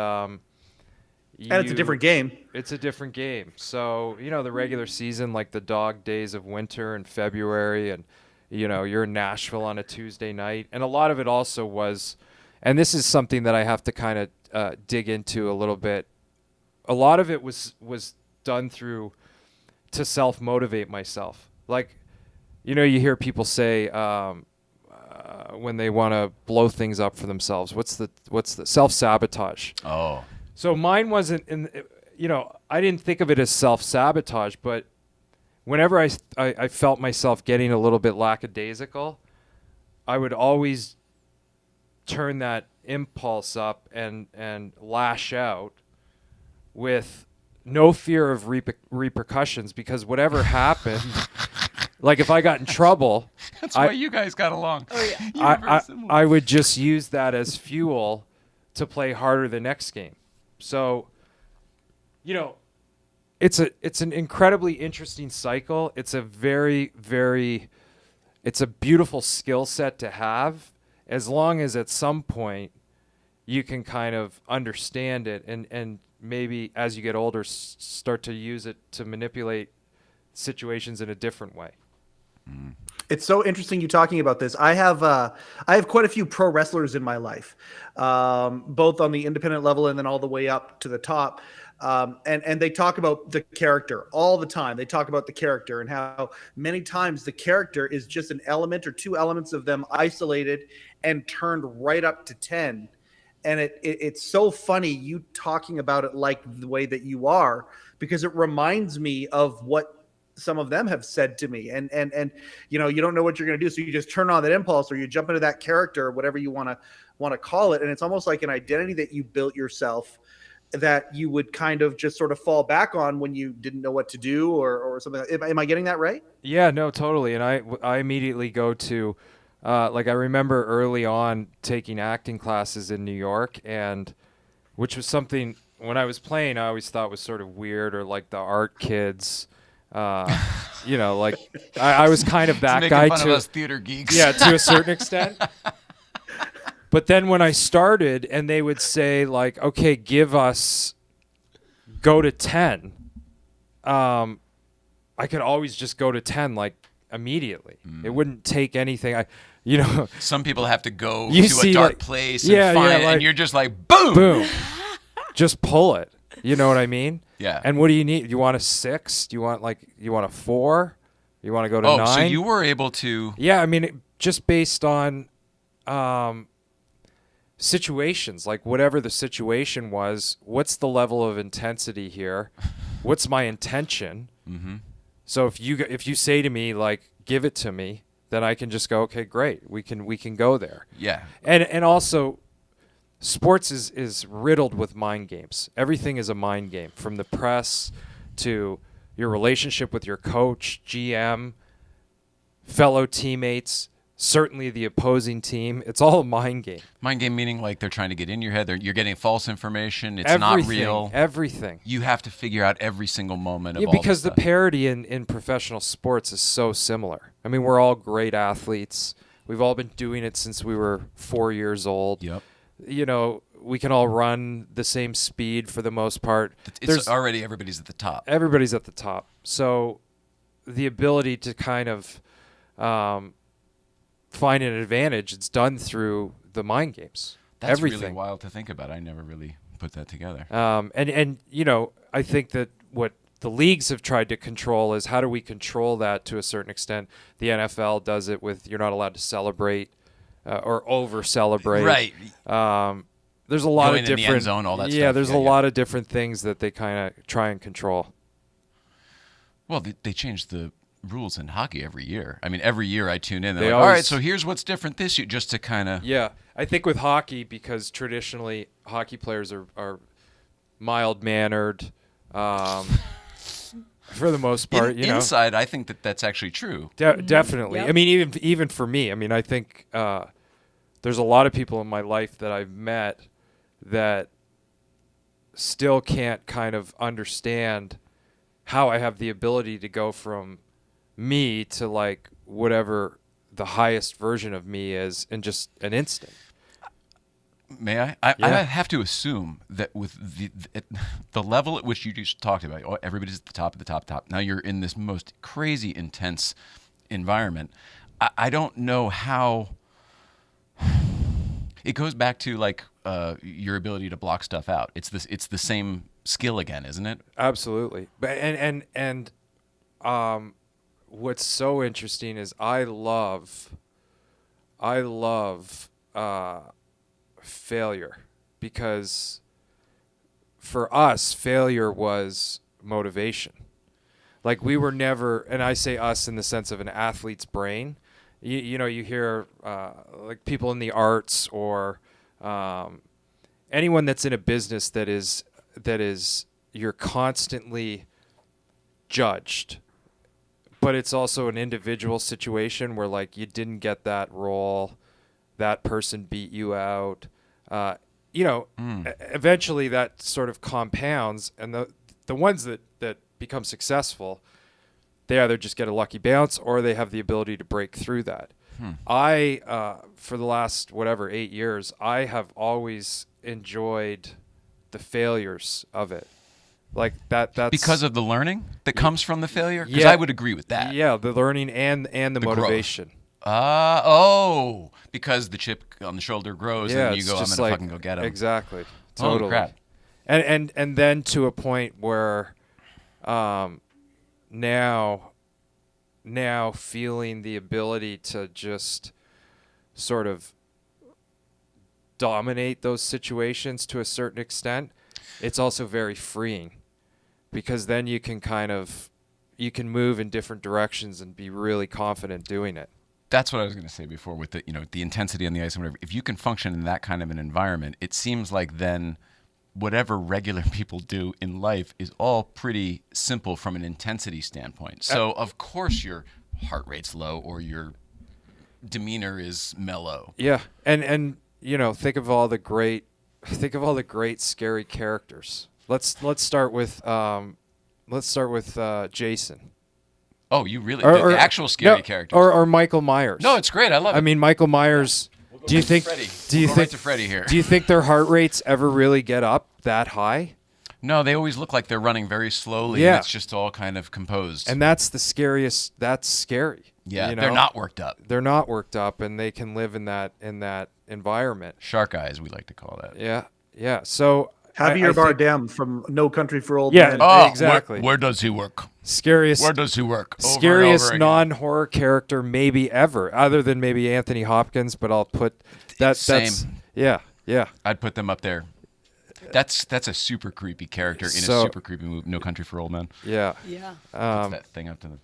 it's a different game. It's a different game. So, you know, the regular season, like the dog days of winter in February, and, you know, you're in Nashville on a Tuesday night. And a lot of it also was, and this is something that I have to kind of dig into a little bit. A lot of it was done through to self-motivate myself. Like, you know, you hear people say when they want to blow things up for themselves, what's the self-sabotage? Oh. So mine wasn't you know, I didn't think of it as self-sabotage, but whenever I felt myself getting a little bit lackadaisical, I would always turn that impulse up and lash out with no fear of repercussions, because whatever happened, like if I got in trouble, that's why you guys got along. Oh yeah. I would just use that as fuel to play harder the next game. So, you know, it's an incredibly interesting cycle. It's a it's a beautiful skill set to have, as long as at some point you can kind of understand it and maybe as you get older start to use it to manipulate situations in a different way. It's so interesting you talking about this. I have quite a few pro wrestlers in my life, both on the independent level and then all the way up to the top. And they talk about the character all the time. They talk about the character and how many times the character is just an element or two elements of them isolated and turned right up to 10. And it's so funny you talking about it like the way that you are, because it reminds me of what some of them have said to me. And you know, you don't know what you're going to do, so you just turn on that impulse, or you jump into that character, or whatever you want to call it. And it's almost like an identity that you built yourself that you would kind of just sort of fall back on when you didn't know what to do or something. Am I getting that right? Yeah, no, totally. And I immediately go to like I remember early on taking acting classes in New York, and which was something when I was playing I always thought was sort of weird, or like the art kids. You know, like I was kind of that guy fun too. Of us theater geeks. Yeah, to a certain extent. But then when I started, and they would say like, "Okay, go to 10." I could always just go to 10 like immediately. It wouldn't take anything. Some people have to go You to see, a dark like- place Yeah, and find yeah, it, like- and you're just like, boom. Boom. Just pull it. You know what I mean? Yeah. And what do you need? You want a 6? Do you want a 4? You want to go to 9? So you were able to. Yeah, I mean, just based on situations, like whatever the situation was, what's the level of intensity here? What's my intention? Mm-hmm. So if you say to me like, give it to me, then I can just go, okay, great, we can go there. Yeah. And also, sports is riddled with mind games. Everything is a mind game, from the press to your relationship with your coach, GM, fellow teammates, certainly the opposing team. It's all a mind game. Mind game meaning like they're trying to get in your head. You're getting false information. It's Everything, not real. Everything. You have to figure out every single moment of all because this the stuff. parity in professional sports is so similar. I mean, we're all great athletes. We've all been doing it since we were 4 years old. Yep. You know, we can all run the same speed for the most part. It's already everybody's at the top. Everybody's at the top. So the ability to kind of find an advantage, it's done through the mind games. That's Everything. really wild to think about. I never really put that together. And you know, I think that what the leagues have tried to control is how do we control that to a certain extent. The NFL does it with you're not allowed to celebrate or over celebrate. Right. There's a lot Going of in the different end zone, all that yeah, stuff. there's Yeah, a yeah. lot of different things that they kind of try and control. Well, they changed the rules in hockey every year. I mean, every year I tune in. They're They like, all right, always- so here's what's different this year, just to kind of. Yeah, I think with hockey, because traditionally hockey players are mild-mannered, for the most part. You know, Inside, I think that's actually true. Definitely. Yep. I mean, even for me, I mean, I think there's a lot of people in my life that I've met that still can't kind of understand how I have the ability to go from me to like whatever the highest version of me is in just an instant. May I? I Yeah. have to assume that with the level at which you just talked about, everybody's at the top. Now you're in this most crazy intense environment. I don't know how. It goes back to like your ability to block stuff out. It's the same skill again, isn't it? Absolutely. But and what's so interesting is I love failure, because for us failure was motivation. Like we were never, and I say us in the sense of an athlete's brain. You know, you hear like people in the arts or anyone that's in a business that is you're constantly judged, but it's also an individual situation where like you didn't get that role, that person beat you out. Eventually that sort of compounds, and the ones that become successful, they either just get a lucky bounce or they have the ability to break through that. I, for the last, 8 years, I have always enjoyed the failures of it. Like that's Because of the learning that comes from the failure? Because Yeah. I would agree with that. Yeah, the learning and the growth. motivation. Because the chip on the shoulder grows Yeah, and you it's go, I'm just going to like- fucking go get him. Exactly. Holy Totally. crap. And then to a point where now feeling the ability to just sort of dominate those situations to a certain extent, it's also very freeing, because then you can move in different directions and be really confident doing it. That's what I was going to say before with the intensity on the ice and whatever. If you can function in that kind of an environment, it seems like then whatever regular people do in life is all pretty simple from an intensity standpoint. So of course your heart rate's low or your demeanor is mellow. Yeah, and think of all the great scary characters. Let's start with Jason. Oh, you really the actual scary characters. or Michael Myers. No, it's great. I love it. I mean, Michael Myers. Do you think? Freddy. Do you We'll go think? right to Freddy here? Do you think their heart rates ever really get up that high? No, they always look like they're running very slowly. Yeah. And it's just all kind of composed. And that's the scariest. That's scary. yeah, you know? they're not worked up. They're not worked up, and they can live in that environment. Shark eyes, we like to call that. Yeah, yeah. So Javier I think- Bardem from No Country for Old Yeah. Men. Oh, Exactly. Where does he work? Scariest. Where does he work? Over and Scariest over again. non-horror character maybe ever, other than maybe Anthony Hopkins. But I'll put that. That's Same. yeah. I'd put them up there. That's a super creepy character in So- a super creepy movie, No Country for Old Men. Yeah. Puts that thing up to the.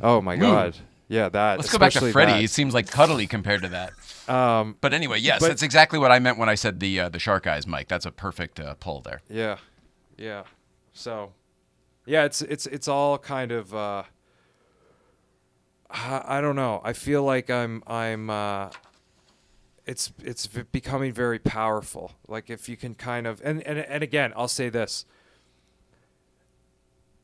Oh my God. Yeah, that. Let's go back to especially Freddy. that. He seems like cuddly compared to that. But anyway, yes, but- that's exactly what I meant when I said the shark eyes, Mike. That's a perfect pull there. Yeah. So, yeah, it's all kind of. I don't know. I feel like I'm. It's becoming very powerful. Like if you can kind of and again, I'll say this.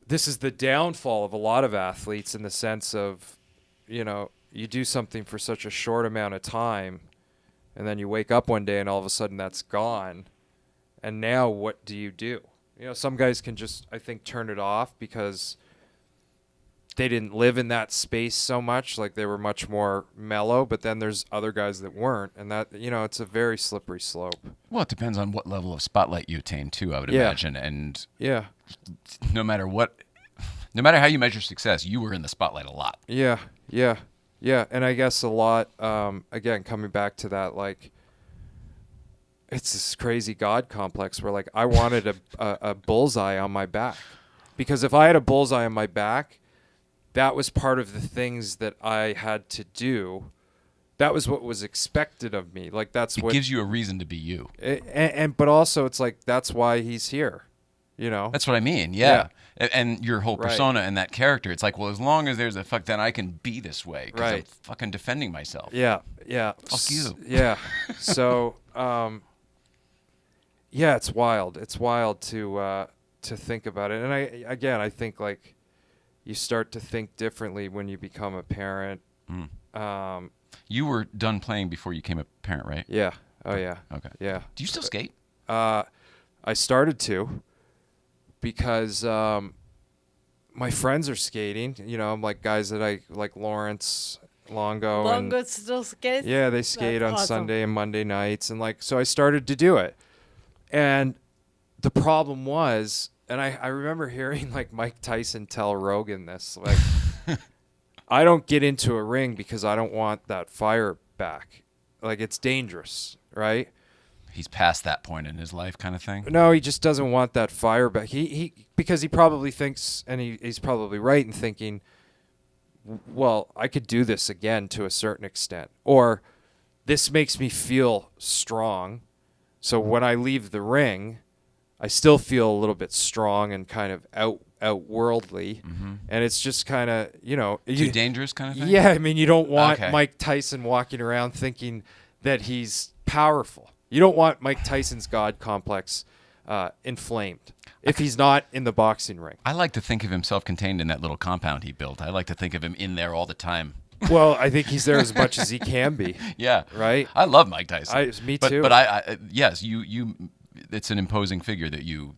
This is the downfall of a lot of athletes in the sense of, you do something for such a short amount of time, and then you wake up one day and all of a sudden that's gone. And now what do you do? Some guys can just, I think, turn it off because they didn't live in that space so much. Like they were much more mellow, but then there's other guys that weren't. And that, it's a very slippery slope. Well, it depends on what level of spotlight you attain too, I would Yeah. imagine. And Yeah. no matter how you measure success, you were in the spotlight a lot. Yeah. And I guess a lot, again, coming back to that, like, it's this crazy God complex where, like, I wanted a bullseye on my back. Because if I had a bullseye on my back, that was part of the things that I had to do. That was what was expected of me. Like, that's It what gives you a reason to be you. but also it's like, that's why he's here, That's what I mean. Yeah. And your whole Right. persona and that character, it's like, well, as long as there's a fuck, then I can be this way because I'm Right. fucking defending myself. Yeah. Fuck you. Yeah. So, yeah, it's wild. It's wild to think about it. And I think like you start to think differently when you become a parent. You were done playing before you became a parent, right? Yeah. Oh yeah. Okay. Yeah. Do you still skate? I started to because my friends are skating. I'm like guys that I like, Lawrence Longo. Longo still skates? Yeah, they skate That's on awesome. Sunday and Monday nights, and so I started to do it. And the problem was, and I remember hearing like Mike Tyson tell Rogan this, like, I don't get into a ring because I don't want that fire back. Like, it's dangerous, right? He's past that point in his life, kind of thing. No, he just doesn't want that fire back. Because he probably thinks, and he's probably right in thinking, well, I could do this again to a certain extent, or this makes me feel strong. So when I leave the ring, I still feel a little bit strong and kind of outworldly, and it's just kind of Too dangerous, kind of thing. Yeah, I mean, you don't want Okay. Mike Tyson walking around thinking that he's powerful. You don't want Mike Tyson's God complex inflamed. if he's not in the boxing ring. I like to think of himself contained in that little compound he built. I like to think of him in there all the time. Well, I think he's there as much as he can be. Yeah. Right? I love Mike Tyson. Me too. But I yes, you it's an imposing figure that you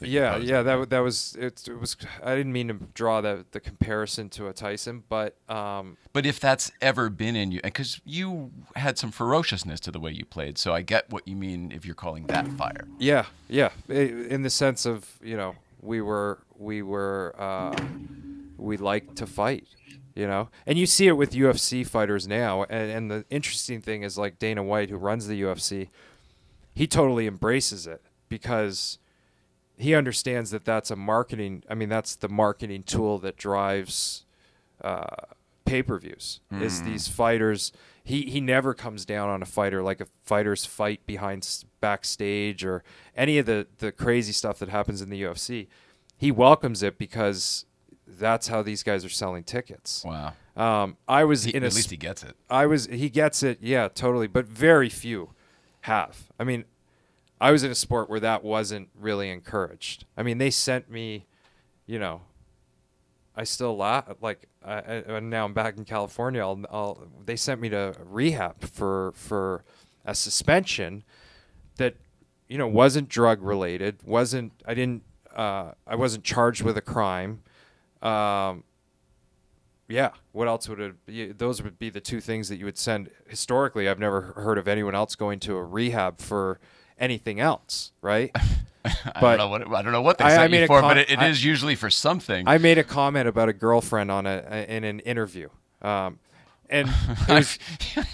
Yeah, posed. yeah, that was it was I didn't mean to draw the comparison to a Tyson, but But if that's ever been in you, because you had some ferociousness to the way you played, so I get what you mean if you're calling that fire. yeah, in the sense of, we like to fight, and you see it with UFC fighters now, and the interesting thing is, like, Dana White, who runs the UFC, he totally embraces it because he understands that that's the marketing tool that drives pay-per-views. Is these fighters, he never comes down on a fighter, like a fighter's fight backstage or any of the crazy stuff that happens in the UFC. He welcomes it because that's how these guys are selling tickets. Wow. At least he gets it. He gets it, yeah, totally, but very few have. I mean, I was in a sport where that wasn't really encouraged. I mean, they sent me, I still laugh. Like, and now I'm back in California. They sent me to rehab for a suspension that, wasn't drug related. I wasn't charged with a crime. Yeah. What else would it be? Those would be the two things that you would send. Historically, I've never heard of anyone else going to a rehab for anything else, right? I don't know what they sent you for, but it is usually for something. I made a comment about a girlfriend in an interview, and it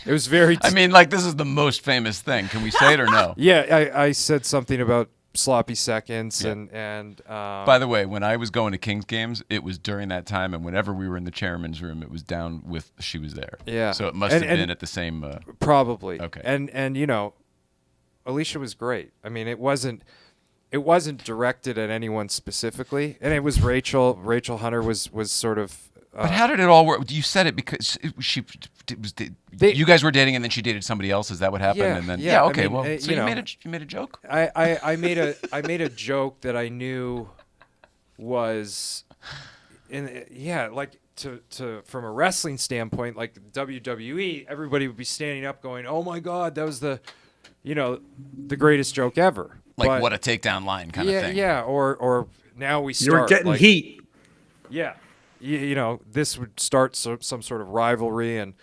was very. I mean, like, this is the most famous thing. Can we say it or no? Yeah, I said something about sloppy seconds and. By the way, when I was going to Kings games, it was during that time, and whenever we were in the chairman's room, it was down with she was there. Yeah. So it must have been at the same. Probably. Okay. And Alicia was great. I mean, it wasn't directed at anyone specifically, and it was Rachel. Rachel Hunter was sort of. But how did it all work? You said it because you guys were dating, and then she dated somebody else. Is that what happened? Yeah, and then yeah. okay. I mean, So you made a joke. I made a joke that I knew was, like to from a wrestling standpoint, like WWE, everybody would be standing up going, "Oh my God, that was the greatest joke ever." Like, what a takedown line kind of thing. Yeah, or now we start. You were getting heat. Yeah. This would start some sort of rivalry, and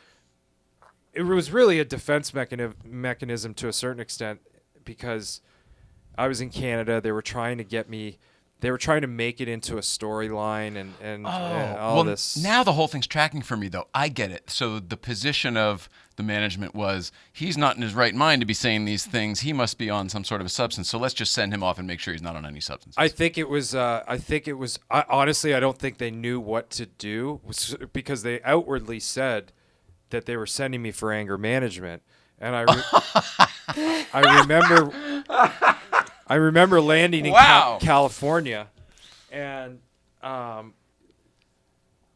it was really a defense mechanism to a certain extent because I was in Canada. They were trying to get me. They were trying to make it into a storyline and all this. Now the whole thing's tracking for me, though. I get it. So the position of the management was, he's not in his right mind to be saying these things. He must be on some sort of a substance. So let's just send him off and make sure he's not on any substance. I think it was. Honestly, I don't think they knew what to do because they outwardly said that they were sending me for anger management, and I remember landing in California, and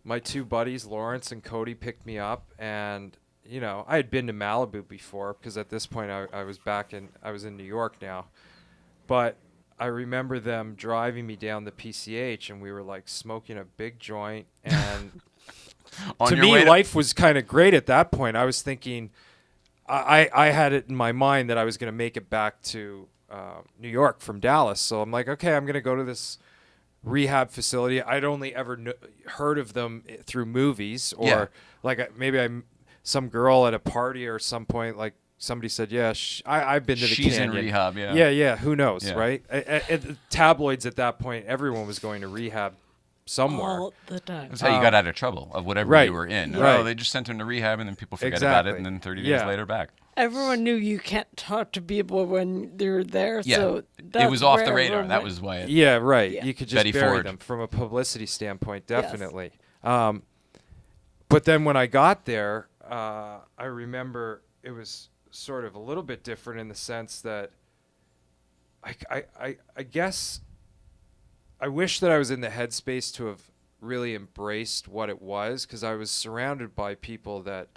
my two buddies, Lawrence and Cody, picked me up, and I had been to Malibu before because at this point I was in New York now, but I remember them driving me down the PCH, and we were like smoking a big joint, and to me life was kind of great at that point. I was thinking, I had it in my mind that I was going to make it back to New York from Dallas. So I'm like, okay, I'm going to go to this rehab facility. I'd only ever heard of them through movies or like maybe some girl at a party or some point, like somebody said, yeah, I've been to the She's Canyon. in rehab, Yeah, who knows, right? At tabloids at that point, everyone was going to rehab somewhere. All the time. That's how you got out of trouble of whatever you were in. Right. Oh, they just sent him to rehab, and then people forget about it, and then 30 days later back. Everyone knew you can't talk to people when they're there, so it was off the radar. That was why. Yeah, right. Yeah. You could just Betty bury Ford. them from a publicity standpoint, definitely. But then when I got there, I remember it was sort of a little bit different in the sense that I guess I wish that I was in the headspace to have really embraced what it was, because I was surrounded by people that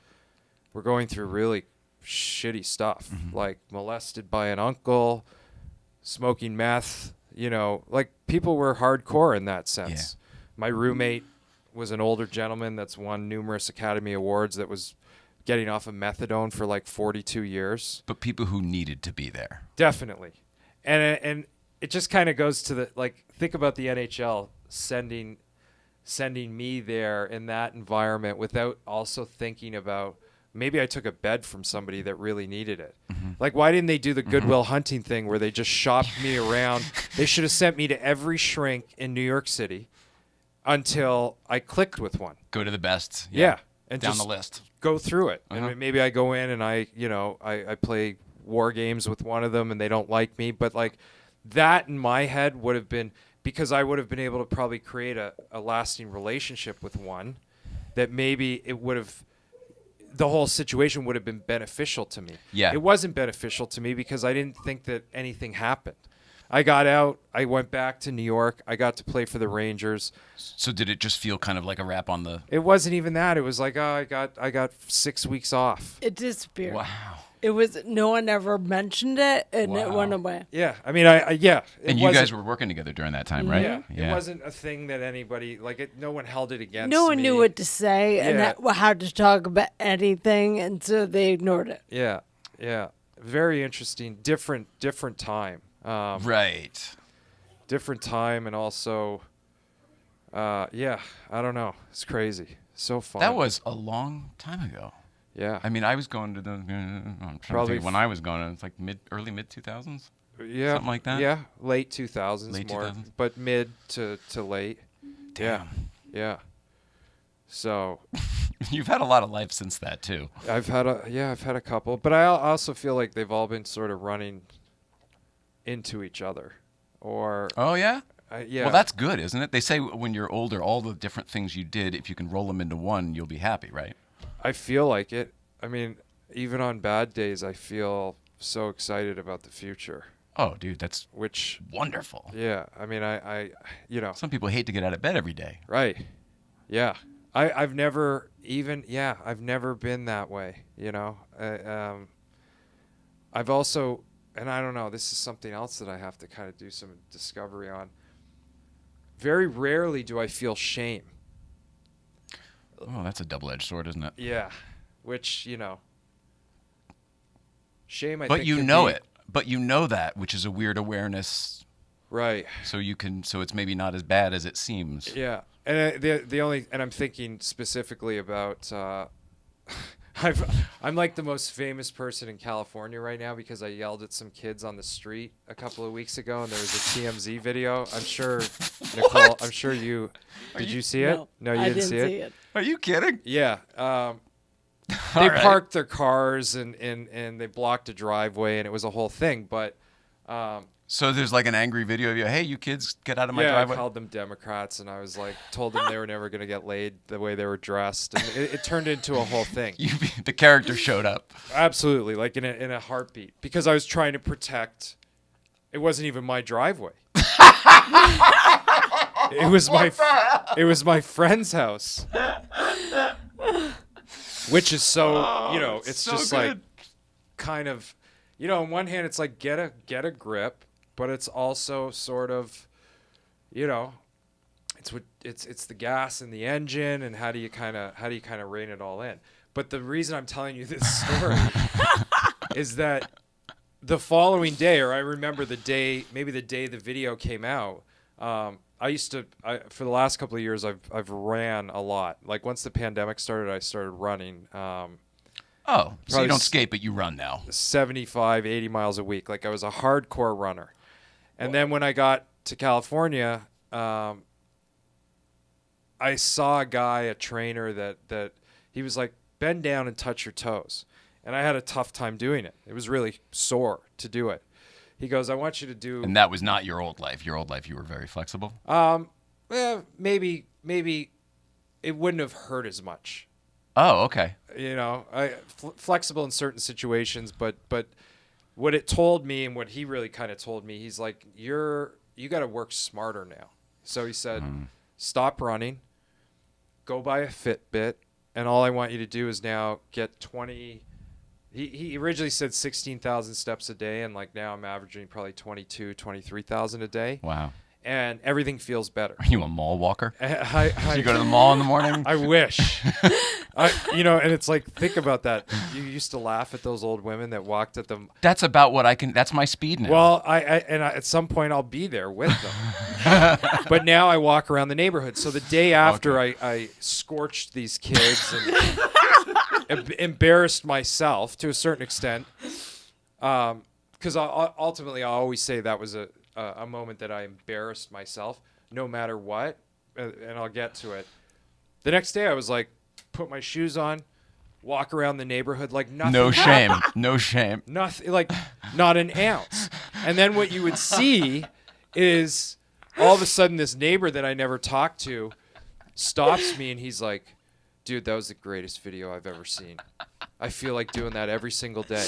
were going through really shitty stuff, like molested by an uncle, smoking meth, you know, like people were hardcore in that sense. My roommate was an older gentleman that's won numerous Academy Awards that was getting off of methadone for like 42 years. But people who needed to be there. Definitely. And it just kind of goes to the, like, think about the NHL sending me there in that environment without also thinking about maybe I took a bed from somebody that really needed it. Like, why didn't they do the Goodwill Hunting thing where they just shopped me around? They should have sent me to every shrink in New York City until I clicked with one. Go to the best. Yeah. And down just the list. go through it. And maybe I go in and I play war games with one of them and they don't like me. But like that in my head would have been, because I would have been able to probably create a lasting relationship with one, that maybe it would have, the whole situation would have been beneficial to me. Yeah. It wasn't beneficial to me because I didn't think that anything happened. I got out. I went back to New York. I got to play for the Rangers. So did it just feel kind of like a rap on the... It wasn't even that. It was like, oh, I got 6 weeks off. It disappeared. Wow. It was, no one ever mentioned it, and it Wow. went away. Yeah. I mean, it And you guys wasn't- were working together during that time, right? Yeah. It wasn't a thing that anybody, like, no one held it against No one me. knew what to say and Yeah. how to talk about anything, and so they ignored it. Yeah. Yeah. Very interesting. Different time. Right. Different time, and also, yeah, I don't know. It's crazy. So fun. That was a long time ago. Yeah. I mean, I was going to the... I'm trying Probably to think when I was going, it's like early mid 2000s. Yeah. Something like that? Yeah. Late 2000s Late more, 2000s. but mid to late. Damn. Yeah. So You've had a lot of life since that too. I've had a couple, but I also feel like they've all been sort of running into each other, or Oh yeah. yeah. Well, that's good, isn't it? They say when you're older, all the different things you did, if you can roll them into one, you'll be happy, right? I feel like it. I mean, even on bad days, I feel so excited about the future. Oh, dude, that's Which, wonderful. yeah, I mean, I Some people hate to get out of bed every day. right, yeah. I've never been that way. I've also, and I don't know, this is something else that I have to kind of do some discovery on. Very rarely do I feel shame. Oh, that's a double-edged sword, isn't it? Yeah, which, shame, I But think you can know be- it. But you know that, which is a weird awareness. Right. So it's maybe not as bad as it seems. Yeah. And and I'm thinking specifically about, I'm like the most famous person in California right now because I yelled at some kids on the street a couple of weeks ago, and there was a TMZ video. I'm sure, Nicole, What? I'm sure did you see it? No, you I didn't see it? Are you kidding? Yeah. They All right. parked their cars and they blocked a driveway, and it was a whole thing. But So there's like an angry video of you. Hey, you kids, get out of my yeah, driveway. I called them Democrats, and I was like, told them they were never going to get laid the way they were dressed, and it turned into a whole thing. The character showed up. Absolutely, like in a heartbeat, because I was trying to protect. It wasn't even my driveway. It was my friend's house, which is so it's so just good. like kind of, on one hand it's like get a grip, but it's also sort of, it's the gas in the engine, and how do you kind of rein it all in. But the reason I'm telling you this story is that the following day, or I remember maybe the day the video came out, for the last couple of years, I've ran a lot. Like once the pandemic started, I started running. Oh, so Probably you don't skate, but you run now. 75, 80 miles a week. Like I was a hardcore runner. And then when I got to California, I saw a guy, a trainer that he was like, bend down and touch your toes. And I had a tough time doing it. It was really sore to do it. He goes, I want you to do... And that was not your old life. Your old life, you were very flexible. Maybe it wouldn't have hurt as much. Oh, okay. Flexible in certain situations, but what it told me, and what he really kind of told me, he's like, you got to work smarter now. So he said, stop running, go buy a Fitbit, and all I want you to do is now get 20. He originally said 16,000 steps a day, and like now I'm averaging probably 23,000 a day. Wow. And everything feels better. Are you a mall walker? Do You go to the mall in the morning? I wish. And it's like, think about that. You used to laugh at those old women that walked at them. That's about what I can. That's my speed now. Well, at some point I'll be there with them. But now I walk around the neighborhood. So the day after I scorched these kids and embarrassed myself to a certain extent, because ultimately I always say that was a moment that I embarrassed myself, no matter what, and I'll get to it. The next day I was like, put my shoes on, walk around the neighborhood like nothing. No shame. No shame. Nothing, like not an ounce. And then what you would see is all of a sudden this neighbor that I never talked to stops me and he's like, dude, that was the greatest video I've ever seen. I feel like doing that every single day.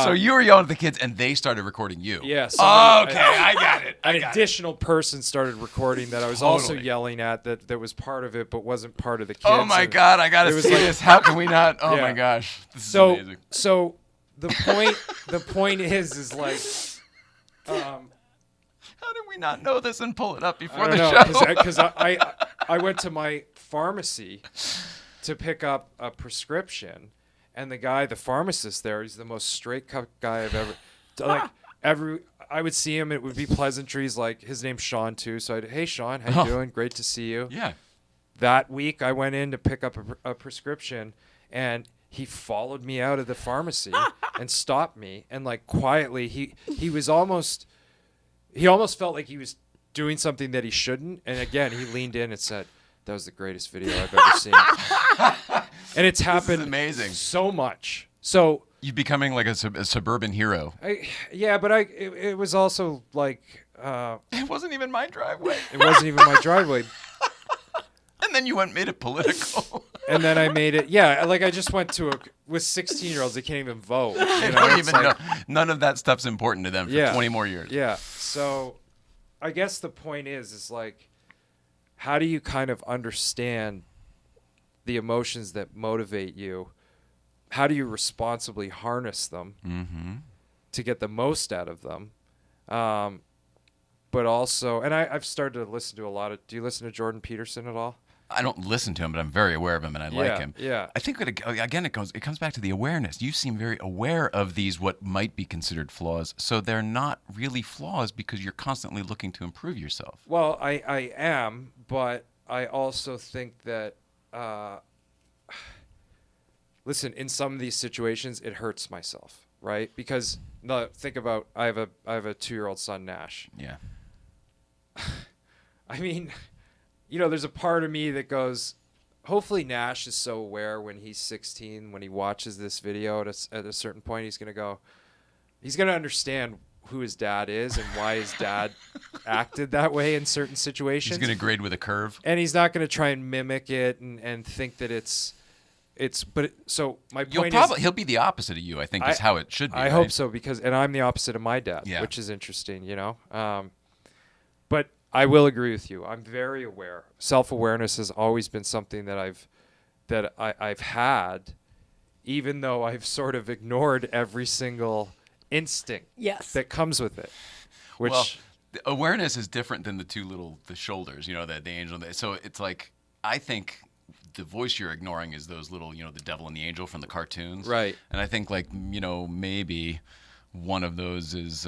So you were yelling at the kids, and they started recording you. Yeah. I got it. An additional person started recording that I was also yelling at that was part of it, but wasn't part of the kids. Oh my God, I gotta see this. How can we not? Oh my gosh, this is amazing. So the point is like, how did we not know this and pull it up before I the don't know, show? because I went to my pharmacy to pick up a prescription. And the pharmacist there, he's the most straight-cut guy I've ever, like, I would see him, it would be pleasantries, like, his name's Sean, too, so hey, Sean, how you doing? Great to see you. Yeah. That week, I went in to pick up a prescription, and he followed me out of the pharmacy and stopped me, and, like, quietly, he almost felt like he was doing something that he shouldn't, and again, he leaned in and said, that was the greatest video I've ever seen. And it's happened amazing. So much. So you're becoming like a suburban hero. But it was also like it wasn't even my driveway. It wasn't even my driveway. And then you went and made it political. And then I made it. Yeah, like I just went to with 16-year-olds. They can't even vote. They don't even know. None of that stuff's important to them for 20 more years. Yeah. So I guess the point is like, how do you kind of understand the emotions that motivate you? How do you responsibly harness them to get the most out of them? But also, and I've started to listen to a lot of, do you listen to Jordan Peterson at all? I don't listen to him, but I'm very aware of him and I like him. Yeah. I think that, again, it comes back to the awareness. You seem very aware of these, what might be considered flaws. So they're not really flaws because you're constantly looking to improve yourself. Well, I am, but I also think that, listen, in some of these situations, it hurts myself, right? Because think about, I have a 2-year-old son, Nash. Yeah. I mean, there's a part of me that goes, hopefully Nash is so aware when he's 16, when he watches this video at a certain point, he's going to understand who his dad is and why his dad acted that way in certain situations. He's going to grade with a curve. And he's not going to try and mimic it and think that so my point is, he'll be the opposite of you, I think, is how it should be. I hope so, and I'm the opposite of my dad, yeah. which is interesting, but I will agree with you. I'm very aware. Self-awareness has always been something that I've had, even though I've sort of ignored every single instinct that comes with it. Which, well, the awareness is different than the shoulders, the angel. So it's like, I think the voice you're ignoring is those little, the devil and the angel from the cartoons. Right. And I think maybe one of those is,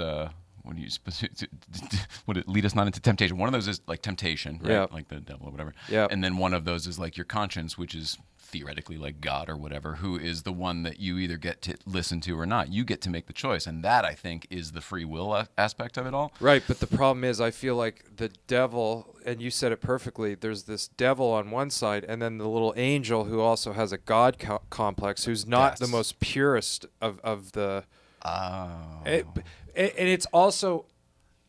would it lead us not into temptation? One of those is like temptation, right? Yep. Like the devil or whatever. Yep. And then one of those is like your conscience, which is theoretically like God or whatever, who is the one that you either get to listen to or not. You get to make the choice. And that, I think, is the free will aspect of it all. Right. But the problem is, I feel like the devil, and you said it perfectly, there's this devil on one side, and then the little angel who also has a God complex, who's not the most purest of the... Oh. And it's also...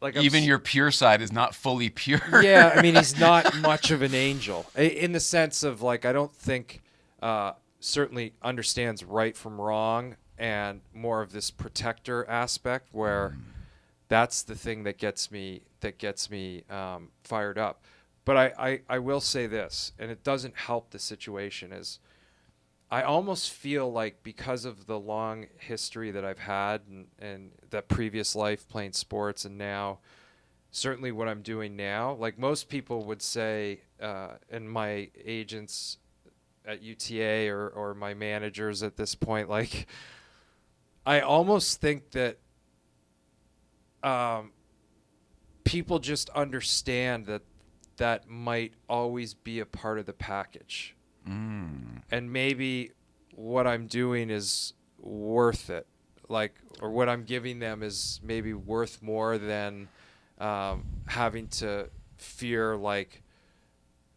like even your pure side is not fully pure. Yeah, I mean, he's not much of an angel in the sense of, like, I don't think certainly understands right from wrong, and more of this protector aspect where that's the thing that gets me fired up. But I will say this, and it doesn't help the situation, is I almost feel like because of the long history that I've had and that previous life playing sports and now certainly what I'm doing now, like most people would say, and my agents at UTA or my managers at this point, like I almost think that people just understand that might always be a part of the package. And maybe what I'm doing is worth it, like, or what I'm giving them is maybe worth more than having to fear like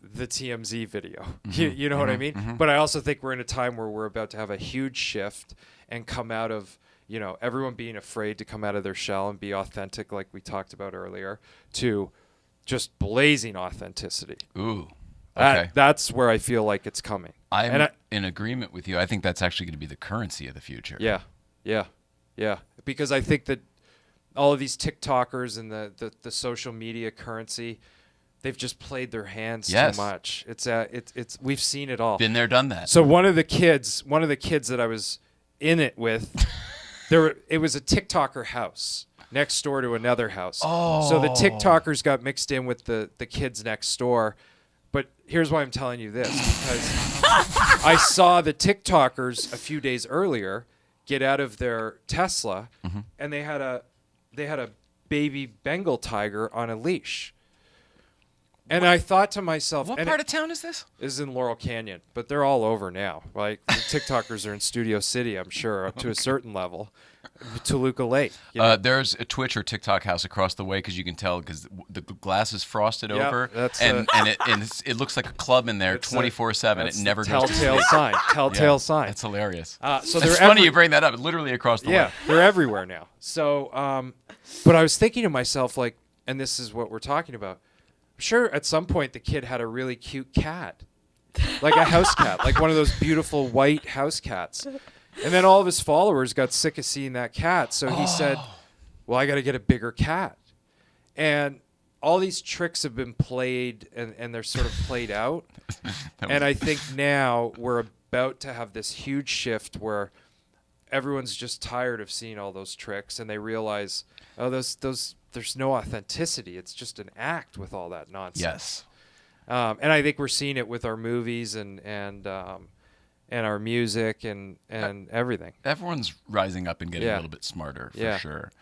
the TMZ video. You know what I mean? But I also think we're in a time where we're about to have a huge shift and come out of, you know, everyone being afraid to come out of their shell and be authentic, like we talked about earlier, to just blazing authenticity. Ooh. Okay. That's where I feel like it's coming. I'm in agreement with you. I think that's actually going to be the currency of the future. Yeah. Because I think that all of these TikTokers and the social media currency, they've just played their hands too much. It's we've seen it all. Been there, done that. So one of the kids that I was in it with, it was a TikToker house next door to another house. Oh. So the TikTokers got mixed in with the kids next door. But here's why I'm telling you this, because I saw the TikTokers a few days earlier get out of their Tesla, and they had a baby Bengal tiger on a leash. And I thought to myself, what part of town is this? This is in Laurel Canyon, but they're all over now. Like the TikTokers are in Studio City, I'm sure, up to a certain level. Toluca Lake. You know? There's a Twitch or TikTok house across the way because you can tell because the glass is frosted over, that's and it looks like a club in there 24/7. It never goes to telltale sleep. sign. Telltale sign. That's hilarious. So it's funny you bring that up. Literally across the way. Yeah, they're everywhere now. So, but I was thinking to myself, like, and this is what we're talking about. I'm sure at some point the kid had a really cute cat, like a house cat, like one of those beautiful white house cats. And then all of his followers got sick of seeing that cat. So he said, well, I got to get a bigger cat. And all these tricks have been played and they're sort of played out. And I think now we're about to have this huge shift where everyone's just tired of seeing all those tricks and they realize, oh, those there's no authenticity. It's just an act with all that nonsense. Yes. And I think we're seeing it with our movies and our music and everything. Everyone's rising up and getting a little bit smarter for sure.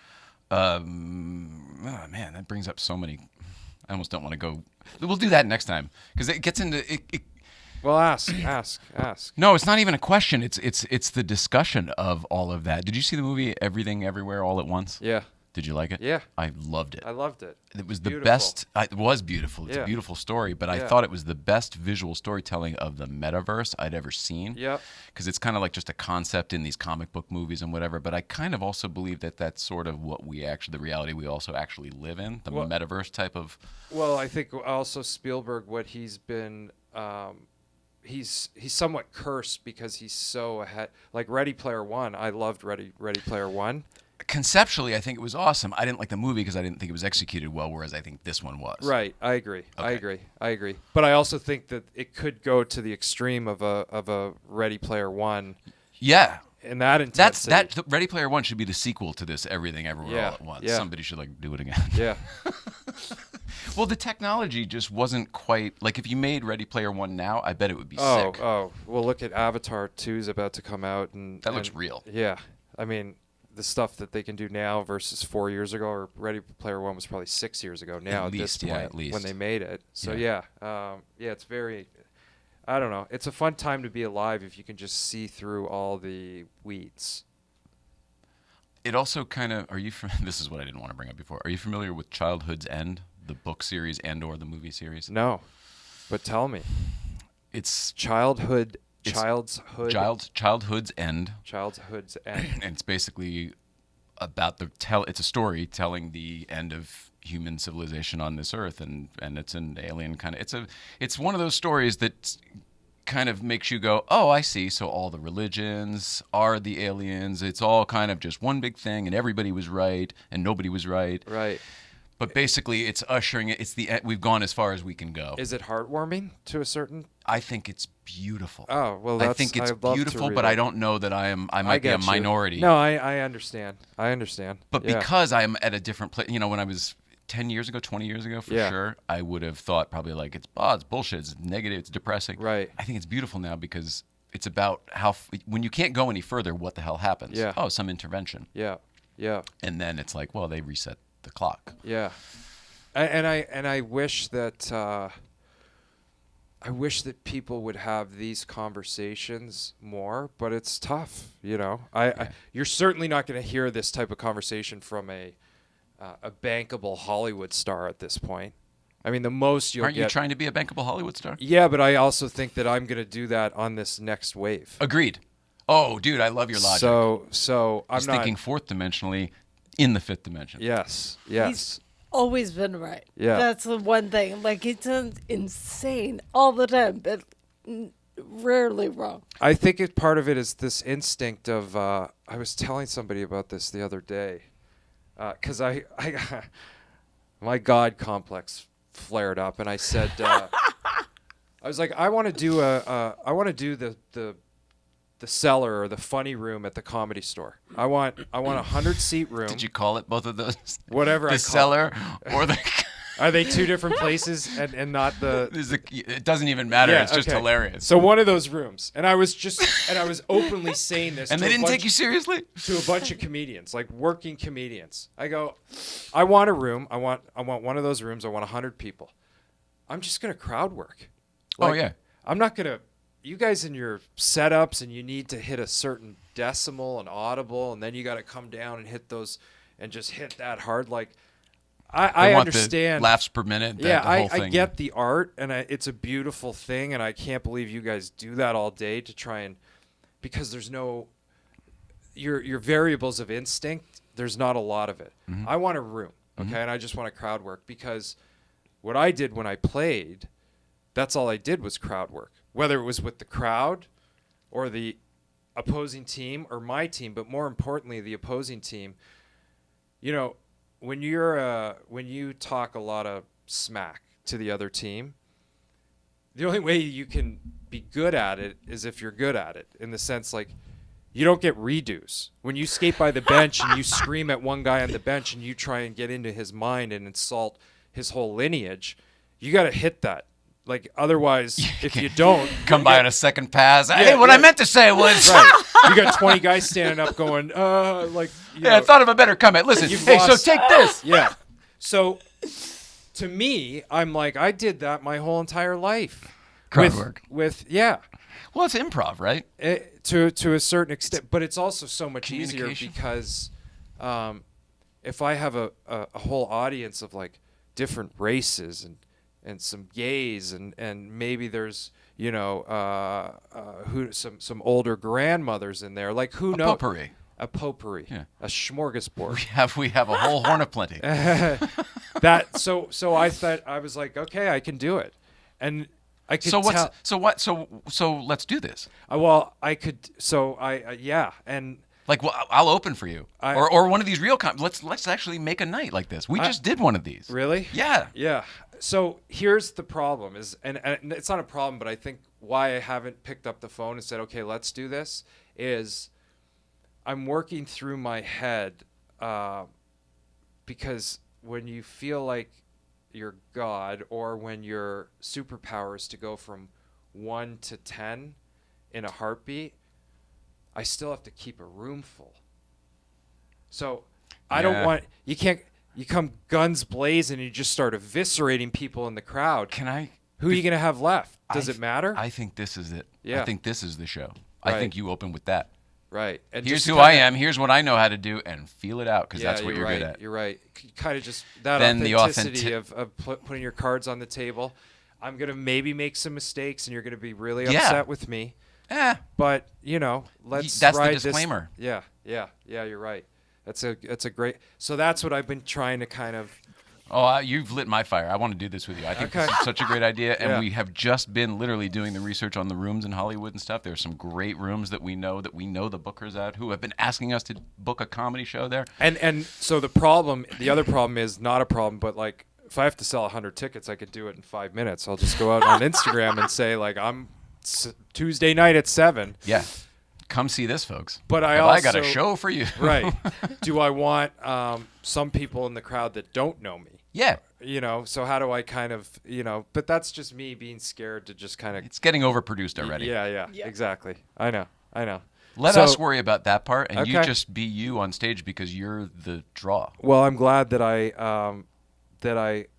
Oh man, that brings up so many. I almost don't want to go. We'll do that next time because it gets into it. Well, ask. No, it's not even a question. It's the discussion of all of that. Did you see the movie Everything Everywhere All at Once? Yeah. Did you like it? Yeah. I loved it. I loved it. It was Beautiful. the best. It was beautiful. It's a beautiful story, but I thought it was the best visual storytelling of the metaverse I'd ever seen. Yeah. Because it's kind of like just a concept in these comic book movies and whatever. But I kind of also believe that that's sort of what the reality we also actually live in, the metaverse type of. Well, I think also Spielberg, what he's been, he's somewhat cursed because he's so ahead. Like Ready Player One, I loved Ready Player One. Conceptually, I think it was awesome. I didn't like the movie because I didn't think it was executed well, whereas I think this one was. Right, I agree. Okay. I agree. But I also think that it could go to the extreme of a Ready Player One. Yeah. And that intensity. Ready Player One should be the sequel to this Everything Everywhere All at Once. Yeah. Somebody should do it again. Yeah. Well, the technology just wasn't quite like if you made Ready Player One now, I bet it would be sick. Oh, well, look at Avatar 2 is about to come out, and That looks real. Yeah, I mean, the stuff that they can do now versus 4 years ago, or Ready Player One was probably 6 years ago now at this point when they made it. So it's very. I don't know. It's a fun time to be alive if you can just see through all the weeds. It also kind of this is what I didn't want to bring up before. Are you familiar with Childhood's End, the book series and/or the movie series? No, but tell me. It's Childhood's End. Childhood's End. And it's basically about it's a story telling the end of human civilization on this earth, and it's an alien kind of. It's one of those stories that kind of makes you go, oh, I see. So all the religions are the aliens. It's all kind of just one big thing, and everybody was right, and nobody was right. Right. But basically, it's ushering it. It's we've gone as far as we can go. Is it heartwarming to a certain? I think it's beautiful. Oh well, I think it's beautiful, but I don't know that I might be a minority. No, I understand. I understand. But because I'm at a different place, when I was 10 years ago, 20 years ago, for sure, I would have thought probably like it's bullshit, it's negative, it's depressing. Right. I think it's beautiful now because it's about when you can't go any further, what the hell happens? Yeah. Oh, some intervention. Yeah. Yeah. And then it's like, well, they reset the clock. Yeah. I wish that people would have these conversations more, but it's tough, you're certainly not going to hear this type of conversation from a bankable Hollywood star at this point. I mean, the most you'll Aren't get. you trying to be a bankable Hollywood star? Yeah, but I also think that I'm going to do that on this next wave. Agreed. Oh, dude, I love your logic. So I'm He's not thinking fourth dimensionally in the fifth dimension. Yes. He's always been right. Yeah. That's the one thing. Like, it sounds insane all the time, but rarely wrong. I think part of it is this instinct of. I was telling somebody about this the other day, because my God complex flared up, and I said, I was like, I want to do the cellar or the funny room at the Comedy Store. I want a 100-seat room. Did you call it both of those? Whatever. The cellar or the. Are they two different places and not the? It doesn't even matter. It's just hilarious. So one of those rooms, and I was openly saying this. And they didn't take you seriously? To a bunch of comedians, like working comedians. I go, I want a room. I want one of those rooms. I want 100 people. I'm just gonna crowd work. Oh yeah. I'm not gonna. You guys in your setups, and you need to hit a certain decimal and audible, and then you got to come down and hit those, and just hit that hard. Like, I understand. The laughs per minute. Yeah, the whole thing. I get the art, and it's a beautiful thing, and I can't believe you guys do that all day to try and, because there's no, your variables of instinct. There's not a lot of it. Mm-hmm. I want a room, okay, and I just want to crowd work, because what I did when I played, that's all I did was crowd work. Whether it was with the crowd or the opposing team or my team, but more importantly, the opposing team. When you talk a lot of smack to the other team, the only way you can be good at it is if you're good at it, in the sense, like, you don't get redos. When you skate by the bench and you scream at one guy on the bench and you try and get into his mind and insult his whole lineage, you got to hit that. Like, otherwise, if you don't come by on a second pass. Hey, what I meant to say was, right. You got 20 guys standing up going, like. I thought of a better comment. Listen, so take this. Yeah. So, to me, I'm like, I did that my whole entire life. Crowd work. Well, it's improv, right? To a certain extent, but it's also so much easier because, if I have a whole audience of like different races and some gays and maybe there's some older grandmothers in there, like, who knows? A potpourri, yeah. A smorgasbord. We have a whole horn of plenty. So I thought, I was like, okay, I can do it, and I could. So let's do this. I could. So and. Like, well, I'll open for you, or one of these real. Let's actually make a night like this. We just did one of these. Really? Yeah. Yeah. So here's the problem: and it's not a problem, but I think why I haven't picked up the phone and said, okay, let's do this, is I'm working through my head, because when you feel like you're God, or when your superpower is to go from 1 to 10 in a heartbeat, I still have to keep a room full. So I don't want, you come guns blazing and you just start eviscerating people in the crowd. Who are you going to have left? Does it matter? I think this is it. Yeah. I think this is the show. Right. I think you open with that. Right. And here's who I am. Here's what I know how to do, and feel it out, because that's what you're right, good at. You're right. Kind of just that then authenticity of putting your cards on the table. I'm going to maybe make some mistakes, and you're going to be really upset with me. Yeah. But, let's that's ride the disclaimer. Yeah, you're right. That's a great. So that's what I've been trying to kind of Oh, you've lit my fire. I want to do this with you. I think this is such a great idea, and we have just been literally doing the research on the rooms in Hollywood and stuff. There's some great rooms that we know the bookers at who have been asking us to book a comedy show there. And so the other problem is not a problem, but like if I have to sell 100 tickets, I could do it in 5 minutes. I'll just go out on Instagram and say like I'm Tuesday night at 7. Yeah. Come see this, folks. But I got a show for you. Right. Do I want some people in the crowd that don't know me? Yeah. So how do I kind of, but that's just me being scared to just kind of. It's getting overproduced already. Yeah, exactly. I know. Let us worry about that part, and you just be you on stage because you're the draw. Well, I'm glad that I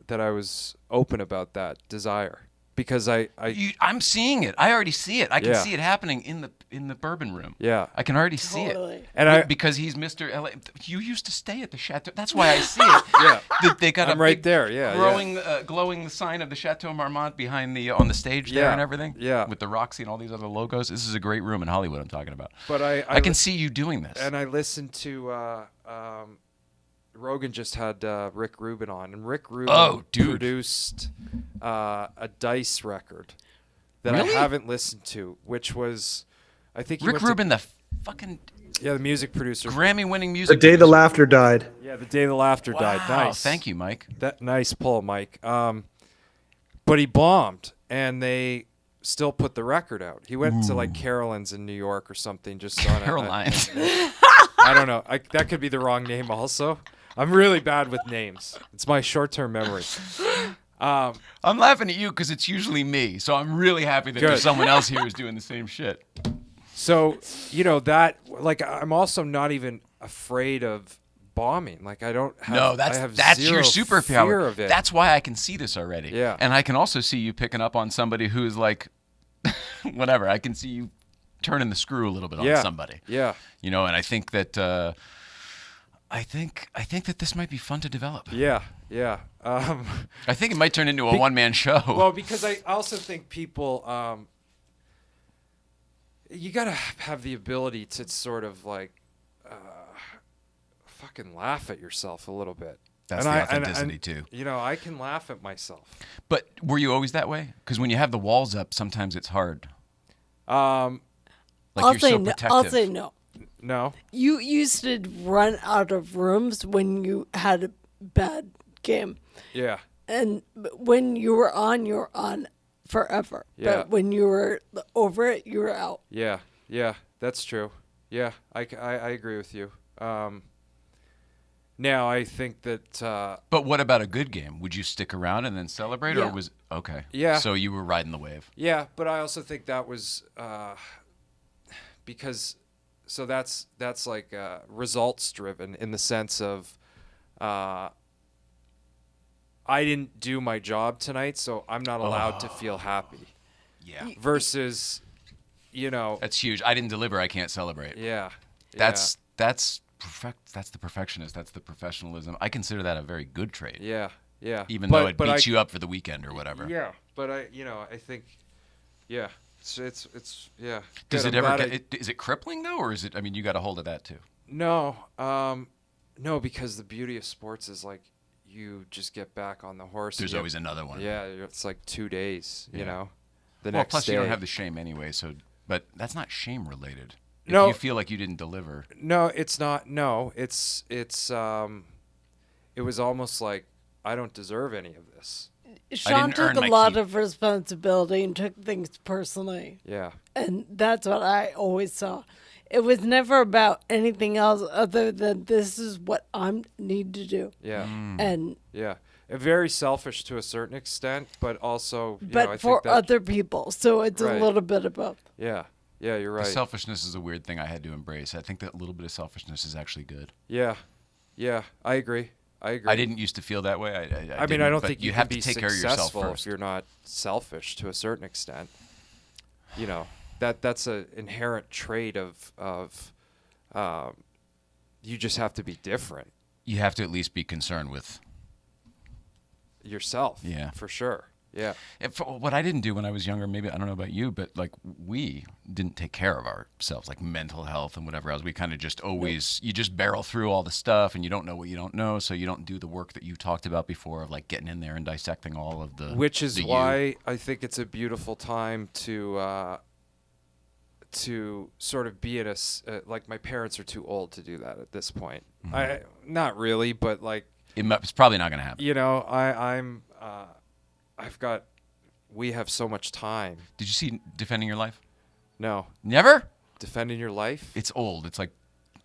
was open about that desire. Because I'm seeing it. I already see it. I can see it happening in the bourbon room. Yeah, I can already see it. And because he's Mr. LA. You used to stay at the Chateau. That's why I see it. Yeah, they got I'm right there. Yeah, glowing sign of the Chateau Marmont behind on the stage there and everything. Yeah, with the Roxy and all these other logos. This is a great room in Hollywood. I'm talking about. But I can see you doing this. And I listened to. Rogan just had Rick Rubin on, and Rick Rubin produced a Dice record that I haven't listened to, which was, I think Rick Rubin, the fucking the music producer, Grammy-winning music. The day the laughter died. Yeah, the day the laughter died. Nice, thank you, Mike. That nice pull, Mike. But he bombed, and they still put the record out. He went to like Caroline's in New York or something, just on Caroline's. I don't know. That could be the wrong name also. I'm really bad with names. It's my short-term memory. I'm laughing at you because it's usually me, so I'm really happy that there's someone else here who's doing the same shit. So, that, like, I'm also not even afraid of bombing. Like, I don't have. No, that's your superpower. Fear of it. That's why I can see this already. Yeah. And I can also see you picking up on somebody who's like, whatever. I can see you turning the screw a little bit on somebody. Yeah. And I think that. I think that this might be fun to develop. Yeah. I think it might turn into a one-man show. Well, because I also think people, you gotta have the ability to sort of like, fucking laugh at yourself a little bit. That's the authenticity too. I can laugh at myself. But were you always that way? Because when you have the walls up, sometimes it's hard. I'll you're so protective. I'll say no. No. You used to run out of rooms when you had a bad game. Yeah. And when you were on forever. Yeah. But when you were over it, you were out. Yeah. That's true. Yeah, I agree with you. Now I think that. But what about a good game? Would you stick around and then celebrate, or was okay? Yeah. So you were riding the wave. Yeah, but I also think that was because. So that's like results driven in the sense of I didn't do my job tonight, so I'm not allowed to feel happy. Yeah. Versus, that's huge. I didn't deliver. I can't celebrate. Yeah. That's perfect. That's the perfectionist. That's the professionalism. I consider that a very good trait. Yeah. Even though it beats you up for the weekend or whatever. Yeah. But I think, yeah. It's yeah. Does it ever is it crippling though, or is it? I mean, you got a hold of that too. No, no, because the beauty of sports is like you just get back on the horse. There's always another one. Yeah, it's like 2 days. Yeah. The next plus day. you don't have the shame anyway. So, but that's not shame related. If No, you feel like you didn't deliver. No, it's not. No, it's it was almost like I don't deserve any of this. Sean took a lot of responsibility and took things personally. Yeah. And that's what I always saw. It was never about anything else other than this is what I need to do. Yeah. And yeah. Very selfish to a certain extent, but also I for think other people. So it's a little bit of both. Yeah. Yeah, you're right. The selfishness is a weird thing I had to embrace. I think that a little bit of selfishness is actually good. Yeah. Yeah, I agree. I didn't used to feel that way. I mean, I don't think you have can to take be care of yourself successful first. if you're not selfish to a certain extent. That's an inherent trait of you just have to be different. You have to at least be concerned with yourself. Yeah, for sure. Yeah. What I didn't do when I was younger, maybe I don't know about you, but like we didn't take care of ourselves, like mental health and whatever else. We kind of just always you just barrel through all the stuff, and you don't know what you don't know, so you don't do the work that you talked about before of like getting in there and dissecting all of the. Which is the why I think it's a beautiful time to sort of be at like my parents are too old to do that at this point. Mm-hmm. Not really, but like It's probably not going to happen. you know, we have so much time. Did you see Defending Your Life? No, Never. defending your life. It's old. It's like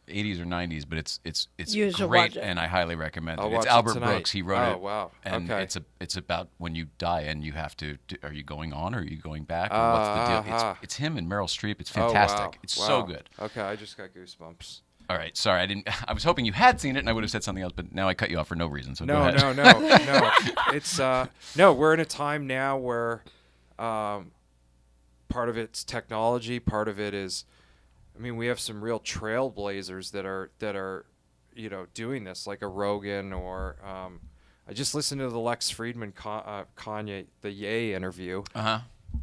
80s or 90s, but it's You should great, watch it. and I highly recommend I'll it. It's watch it Albert tonight. Brooks. He wrote it. Oh, wow. And Okay. it's about when you die and you have to. Are you going on or are you going back? Or what's the deal? It's him and Meryl Streep. It's fantastic. Oh, wow. It's Wow. so good. Okay, I just got goosebumps. All right, sorry, I didn't. I was hoping you had seen it, and I would have said something else, but now I cut you off for no reason. So go No, ahead. no. It's no. We're in a time now where part of it's technology, part of it is, I mean, we have some real trailblazers that are, you know, doing this, like a Rogan or I just listened to the Lex Friedman Kanye the Ye interview,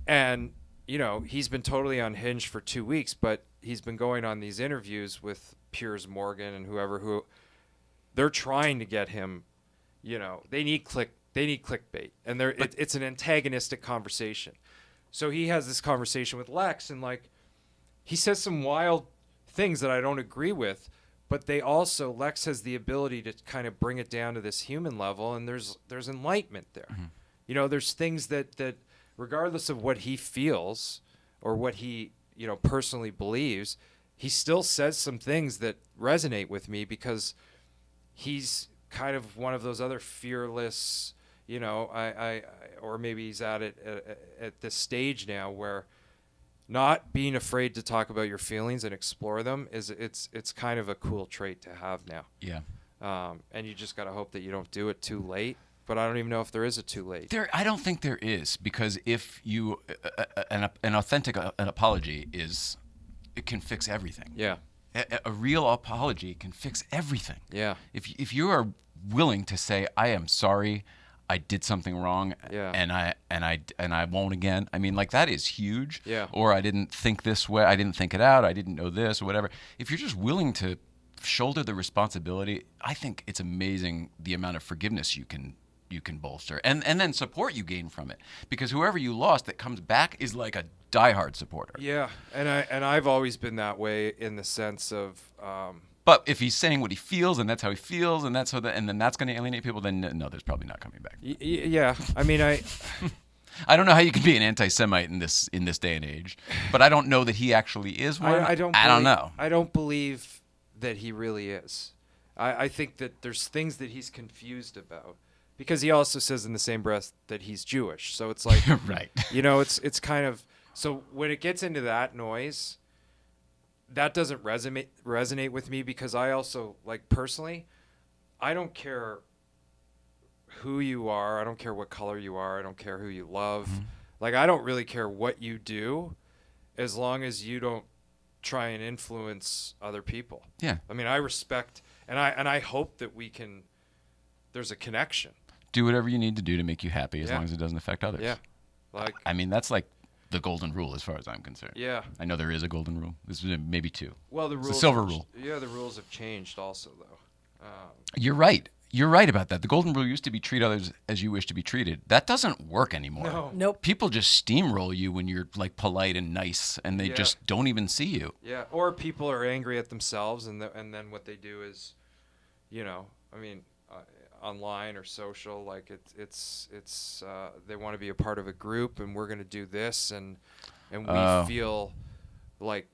and you know he's been totally unhinged for 2 weeks, but he's been going on these interviews with Piers Morgan and who they're trying to get him, you know, they need clickbait, and it's an antagonistic conversation. So he has this conversation with Lex, and like he says some wild things that I don't agree with, but Lex has the ability to kind of bring it down to this human level, and there's enlightenment there. Mm-hmm. You know, there's things that regardless of what he feels or what he, you know, personally believes, he still says some things that resonate with me because he's kind of one of those other fearless, you know, or maybe he's at this stage now where not being afraid to talk about your feelings and explore them it's kind of a cool trait to have now. Yeah. And you just got to hope that you don't do it too late. But I don't even know if there is a too late. I don't think there is, because if you an authentic an apology it can fix everything. Yeah. A real apology can fix everything. Yeah. If you are willing to say, I am sorry, I did something wrong, Yeah. and I won't again. I mean, like, that is huge. Yeah. Or I didn't think this way, I didn't think it out, I didn't know this, or whatever. If you're just willing to shoulder the responsibility, I think it's amazing the amount of forgiveness you can bolster, and then support you gain from it, because whoever you lost that comes back is like a diehard supporter. Yeah, and I've always been that way in the sense of. But if he's saying what he feels, and that's how he feels, and and then that's going to alienate people, then no, there's probably not coming back. Yeah, I mean, I don't know how you can be an anti-Semite in this day and age, but I don't know that he actually is one. I don't know. I don't believe that he really is. I think that there's things that he's confused about. Because he also says in the same breath that he's Jewish. So it's like, right. You know, it's kind of, so when it gets into that noise, that doesn't resonate with me, because I also, like, personally, I don't care who you are. I don't care what color you are. I don't care who you love. Mm-hmm. Like, I don't really care what you do as long as you don't try and influence other people. Yeah. I mean, I respect, and I hope that there's a connection. Do whatever you need to do to make you happy, as long as it doesn't affect others. Yeah. Like, I mean, that's like the golden rule as far as I'm concerned. Yeah. I know there is a golden rule. This is maybe two. Well, the rules. It's the silver rule. Yeah, the rules have changed also, though. You're right. You're right about that. The golden rule used to be treat others as you wish to be treated. That doesn't work anymore. No. Nope. People just steamroll you when you're like polite and nice, and they just don't even see you. Yeah. Or people are angry at themselves, and then what they do is, you know, I mean, online or social, like it's they want to be a part of a group, and we're going to do this, and we feel like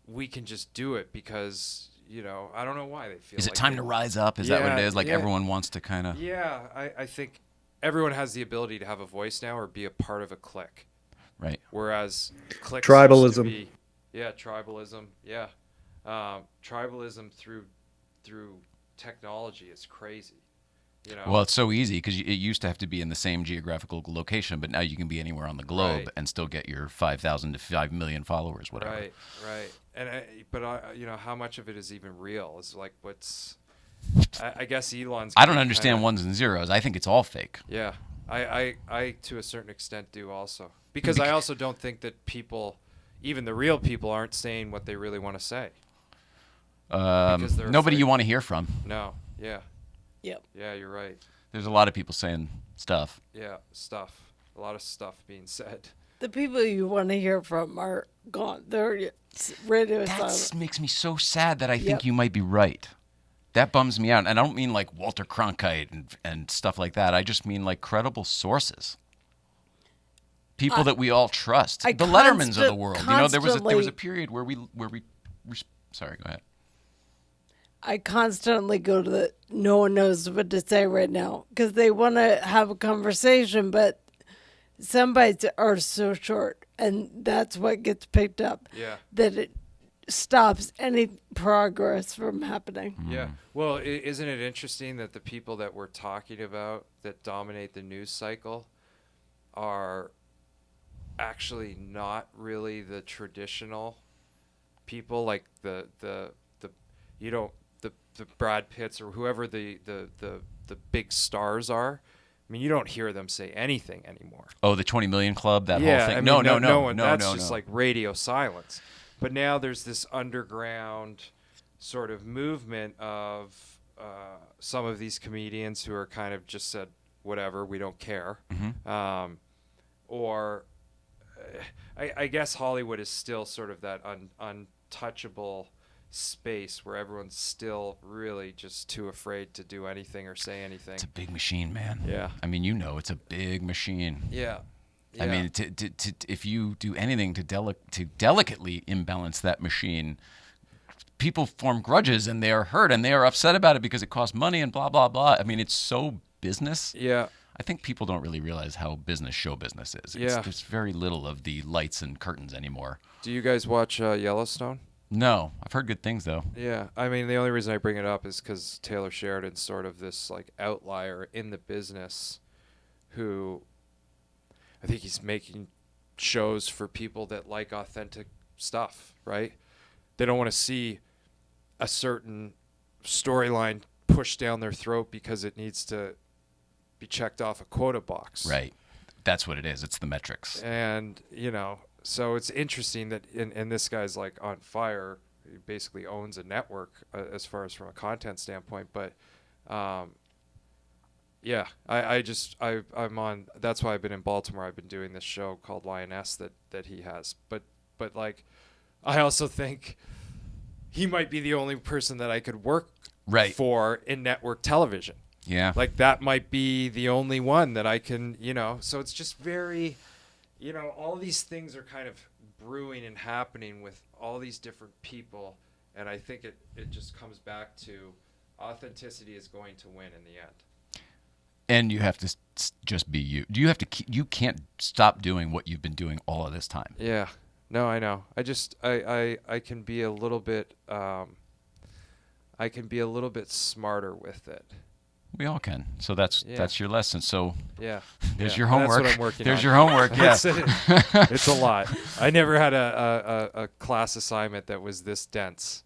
we can just do it because, you know, I don't know why they feel. Is it time to rise up? Is that what it is? Like, everyone wants to kind of. Yeah, I think everyone has the ability to have a voice now or be a part of a clique. Right. Whereas cliques Tribalism. used to be, tribalism. Yeah, tribalism through technology is crazy. You know? Well, it's so easy because it used to have to be in the same geographical location, but now you can be anywhere on the globe and still get your 5,000 to 5 million followers, whatever. Right. And you know, how much of it is even real? Is like what's. I guess Elon's. I don't understand ones and zeros. I think it's all fake. Yeah. I to a certain extent do also, because I also don't think that people, even the real people, aren't saying what they really want to say. Because they're Nobody afraid. you want to hear from. No. Yeah. Yep. Yeah, you're right. There's a lot of people saying stuff. Yeah, stuff. A lot of stuff being said. The people you want to hear from are gone. They're radio That silent. makes me so sad that I think Yep. you might be right. That bums me out. And I don't mean like Walter Cronkite and stuff like that. I just mean like credible sources. People that we all trust. I The Lettermans of the constant- world. You know, there was a constantly- period where we sorry, go ahead. I constantly go to the no one knows what to say right now because they want to have a conversation, but some bites are so short, and that's what gets picked up. Yeah. That it stops any progress from happening. Yeah. Well, isn't it interesting that the people that we're talking about that dominate the news cycle are actually not really the traditional people, like the you know the Brad Pitts or whoever the big stars are. I mean, you don't hear them say anything anymore. Oh, the 20 Million Club, that Yeah, whole thing. I mean, No one. That's no, just no. like radio silence. But now there's this underground sort of movement of some of these comedians who are kind of just said, whatever, we don't care. Mm-hmm. Or I guess Hollywood is still sort of that untouchable space where everyone's still really just too afraid to do anything or say anything. It's a big machine, man. Yeah. I mean, it's a big machine. Yeah. I mean, if you do anything to delicately imbalance that machine, people form grudges and they are hurt and they are upset about it because it costs money and blah, blah, blah. I mean, it's so business. Yeah. I think people don't really realize how show business is. Yeah. There's very little of the lights and curtains anymore. Do you guys watch Yellowstone? No, I've heard good things though. Yeah, I mean, the only reason I bring it up is because Taylor Sheridan's sort of this like outlier in the business who I think he's making shows for people that like authentic stuff, right? They don't want to see a certain storyline pushed down their throat because it needs to be checked off a quota box. Right. That's what it is. It's the metrics. And, so it's interesting that, and this guy's like on fire. He basically owns a network as far as from a content standpoint. But, yeah, I'm on. That's why I've been in Baltimore. I've been doing this show called Lioness that he has. But like, I also think he might be the only person that I could work for in network television. Yeah. Like that might be the only one that I can, so it's just very, all these things are kind of brewing and happening with all these different people. And I think it just comes back to authenticity is going to win in the end. And you have to just be you. You can't stop doing what you've been doing all of this time. Yeah. No, I know. I just, I can be a little bit, smarter with it. We all can. So that's your lesson. So Yeah. there's Yeah. your homework. That's what I'm working there's on. your homework. Yeah. It's a lot. I never had a class assignment that was this dense.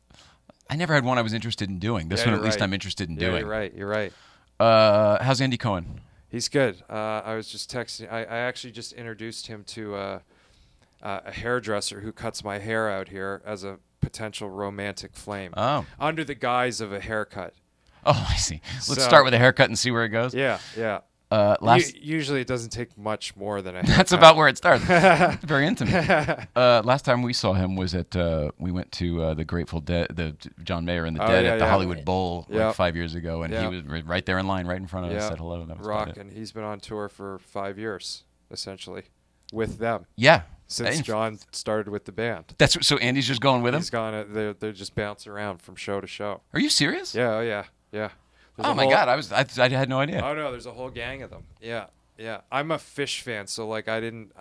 I never had one I was interested in doing. This Yeah, one, you're at least, right. I'm interested in Yeah, doing. You're right. How's Andy Cohen? He's good. I was just texting. I actually just introduced him to a hairdresser who cuts my hair out here as a potential romantic flame. Oh. Under the guise of a haircut. Oh, I see. Let's So- start with a haircut and see where it goes. Yeah. Usually it doesn't take much more than a haircut. That's about where it starts. Very intimate. Last time we saw him was at we went to the Grateful Dead, the John Mayer and the Dead at the Hollywood Bowl like 5 years ago, and he was right there in line, right in front of us. Said hello. That was about it. And he's been on tour for 5 years, essentially, with them. Yeah. Since John started with the band. That's so. Andy's just going with him. He's gone. They're just bouncing around from show to show. Are you serious? Yeah. Oh yeah. There's Oh a my whole- God! I had no idea. Oh no, there's a whole gang of them. Yeah. I'm a Fish fan, so like I didn't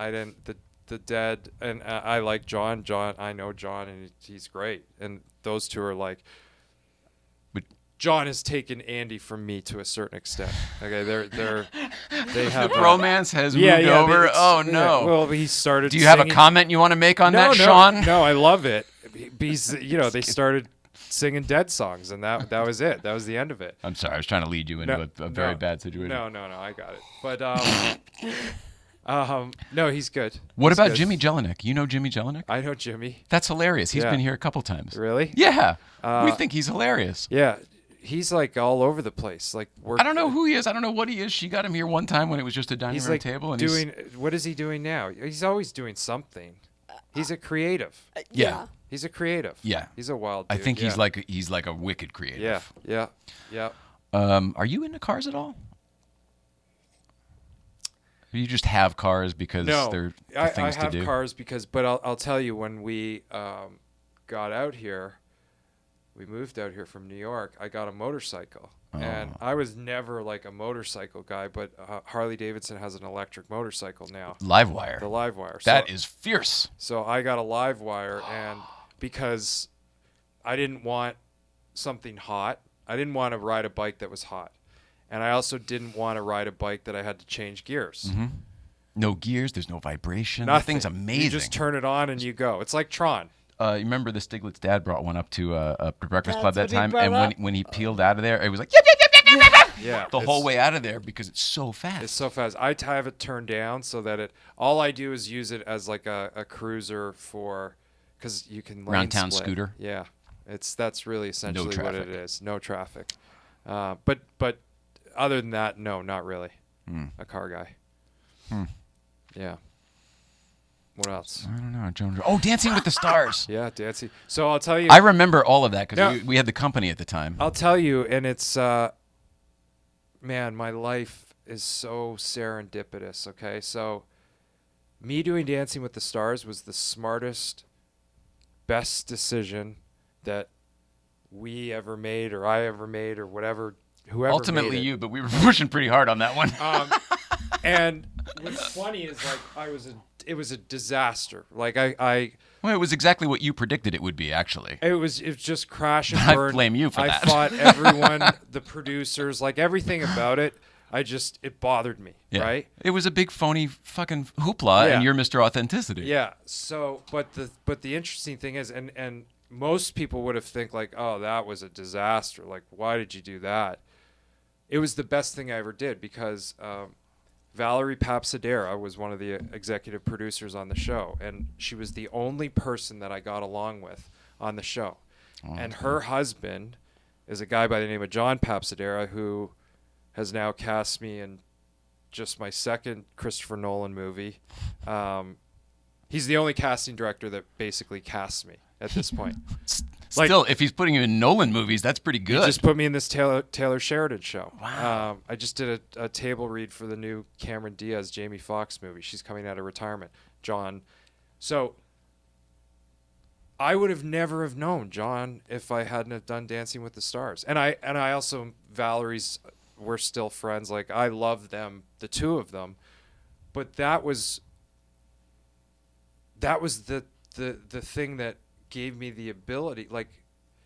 the Dead, and I like John. I know John, and he's great. And those two are like. But John has taken Andy from me to a certain extent. Okay, they have romance has moved over. Oh no! Yeah, well, he started. Do you have a singing- comment you want to make on No, that, Sean? No, I love it. He's they started singing Dead songs, and that was it. That was the end of it. I'm sorry, I was trying to lead you into a very bad situation. No, I got it. But no, he's good. What He's about good. Jimmy Jelinek? You know Jimmy Jelinek? I know Jimmy. That's hilarious. He's Yeah. been here a couple times. Really? Yeah. We think he's hilarious. Yeah. He's like all over the place. Like I don't know who he is. I don't know what he is. She got him here one time when it was just a dining He's room like table. And what is he doing now? He's always doing something. He's a creative. Yeah. He's a creative. Yeah. He's a wild I dude. think yeah. he's like a wicked creative. Yeah. Are you into cars at all? Or you just have cars because they're I things have to do? cars but I'll tell you, when we got out here, we moved out here from New York, I got a motorcycle. And I was never like a motorcycle guy, but Harley Davidson has an electric motorcycle now. Livewire. The Livewire. That is fierce. So I got a Livewire, and because I didn't want something hot, I didn't want to ride a bike that was hot. And I also didn't want to ride a bike that I had to change gears. Mm-hmm. No gears. There's no vibration. Nothing. That thing's amazing. You just turn it on and you go. It's like Tron. You remember the Stiglitz dad brought one up to the Breakfast Club that That's what he time, brought and up? when he peeled out of there, it was like yip, yip, yip, yip, yip, yip, Yeah. the whole way out of there because it's so fast. It's so fast. I have it turned down so that all I do is use it as like a cruiser because you can lane Round town split. scooter? Yeah. That's really essentially what traffic. it is. No traffic. But other than that, no, not really. A car guy. Yeah. What else? I don't know. Joan. Oh, Dancing with the Stars. Yeah, dancing. So I'll tell you. I remember all of that because No. we had the company at the time. I'll tell you, and it's, man, my life is so serendipitous, okay? So me doing Dancing with the Stars was the smartest, best decision that we ever made or I ever made or whoever Ultimately made it. you, but we were pushing pretty hard on that one. And what's funny is, like, it was a disaster. Like, Well, it was exactly what you predicted it would be, actually. It was just crash and I burn. blame you for I that. fought everyone, the producers, like everything about it. It bothered me, Yeah. right? It was a big phony fucking hoopla, Yeah. and you're Mr. Authenticity. Yeah. So, but the interesting thing is, and most people would have think like, oh, that was a disaster. Like, why did you do that? It was the best thing I ever did because Valerie Papsadera was one of the executive producers on the show, and she was the only person that I got along with on the show. And her husband is a guy by the name of John Papsadera, who has now cast me in just my second Christopher Nolan movie. He's the only casting director that basically casts me at this point. Still, if he's putting you in Nolan movies, that's pretty good. He just put me in this Taylor Sheridan show. Wow. I just did a table read for the new Cameron Diaz, Jamie Foxx movie. She's coming out of retirement. John. So I would have never have known John if I hadn't have done Dancing with the Stars. And I also, we're still friends. Like, I love them, the two of them. But that was the thing that gave me the ability. Like,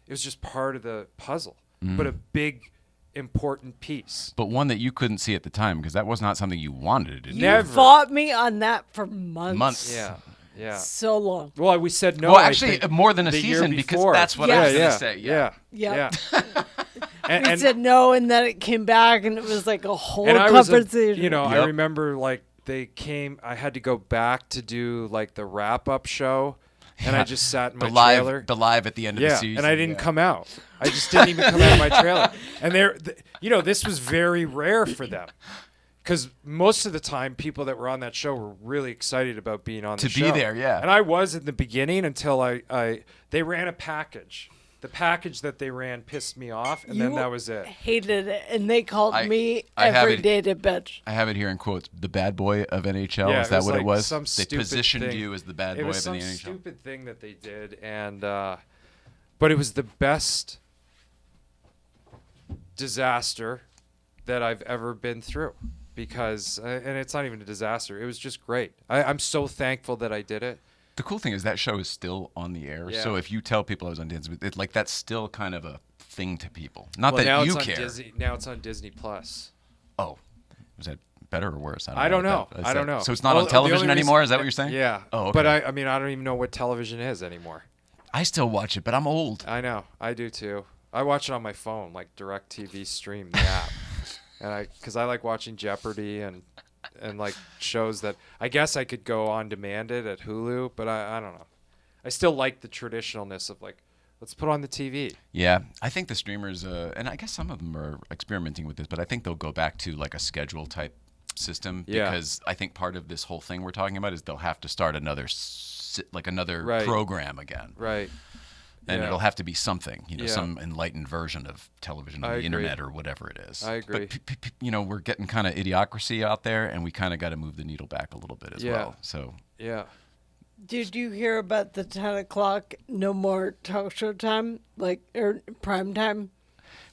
it was just part of the puzzle, but a big, important piece. But one that you couldn't see at the time because that was not something you wanted to do. You Never. fought me on that for months. Months. Yeah. So long. Well, we said no. Well, I actually, think, more than a the year season because before. that's what I was Yeah. going to say. Yeah. Yeah. And, We said no, and then it came back, and it was like a whole and I was, conversation. I Yep. remember like I had to go back to do like the wrap up show, and I just sat in my trailer. The live at the end of the Yeah, season. and I didn't come out. I just didn't even come out of my trailer. And this was very rare for them. Because most of the time, people that were on that show were really excited about being on the To show. be there, yeah. And I was in the beginning until they ran a package. The package that they ran pissed me off, and then You that was it. hated it, and they called me I have every it- day to bitch. I have it here in quotes. The bad boy of NHL. Yeah, Is it that was what like it was? some They stupid positioned thing. you as the bad It boy was of some the NHL. stupid thing that they did, and but it was the best disaster that I've ever been through. Because and it's not even a disaster. It was just great. I'm so thankful that I did it. The cool thing is that show is still on the air. Yeah. So if you tell people I was on Dancing with it, like that's still kind of a thing to people. Not Well, now that you it's on care. Disney. Now it's on Disney Plus. Oh, was that better or worse? I don't know. what that- I don't know. So it's not Well, on the television only anymore. reason- Is that what you're saying? Yeah. Oh, okay. But I mean, I don't even know what television is anymore. I still watch it, but I'm old. I know. I do too. I watch it on my phone, like DirecTV Stream, the app. And because I like watching Jeopardy and like shows that I guess I could go on demand it at Hulu, but I don't know. I still like the traditionalness of like, let's put on the TV. Yeah, I think the streamers, and I guess some of them are experimenting with this, but I think they'll go back to like a schedule type system because I think part of this whole thing we're talking about is they'll have to start another program again. Right. And it'll have to be something, some enlightened version of television on the internet or whatever it is. I agree. But, we're getting kind of idiocracy out there, and we kind of got to move the needle back a little bit as well. So yeah. Did you hear about the 10 o'clock no more talk show time, or prime time?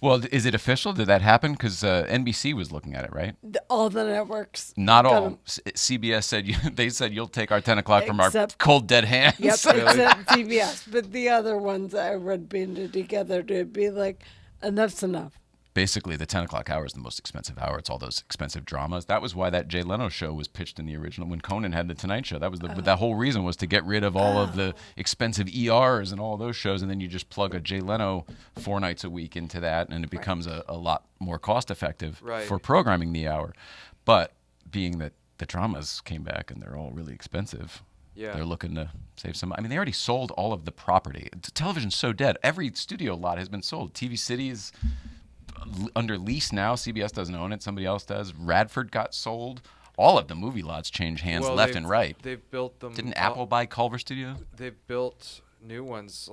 Well, is it official? Did that happen? Because NBC was looking at it, right? All the networks. Not all. CBS said they said you'll take our 10 o'clock from our cold dead hands. Yep, except CBS. But the other ones I read banded together to be like, enough's enough. Basically, the 10 o'clock hour is the most expensive hour. It's all those expensive dramas. That was why that Jay Leno show was pitched in the original when Conan had the Tonight Show. That was that whole reason was to get rid of all of the expensive ERs and all those shows, and then you just plug a Jay Leno 4 nights a week into that, and it becomes a lot more cost effective for programming the hour. But being that the dramas came back and they're all really expensive, they're looking to save some. I mean, they already sold all of the property. Television's so dead. Every studio lot has been sold. TV City is under lease now. CBS doesn't own it. Somebody else does. Radford got sold. All of the movie lots change hands left and right. They've built them. Didn't Apple buy Culver Studio? They've built new ones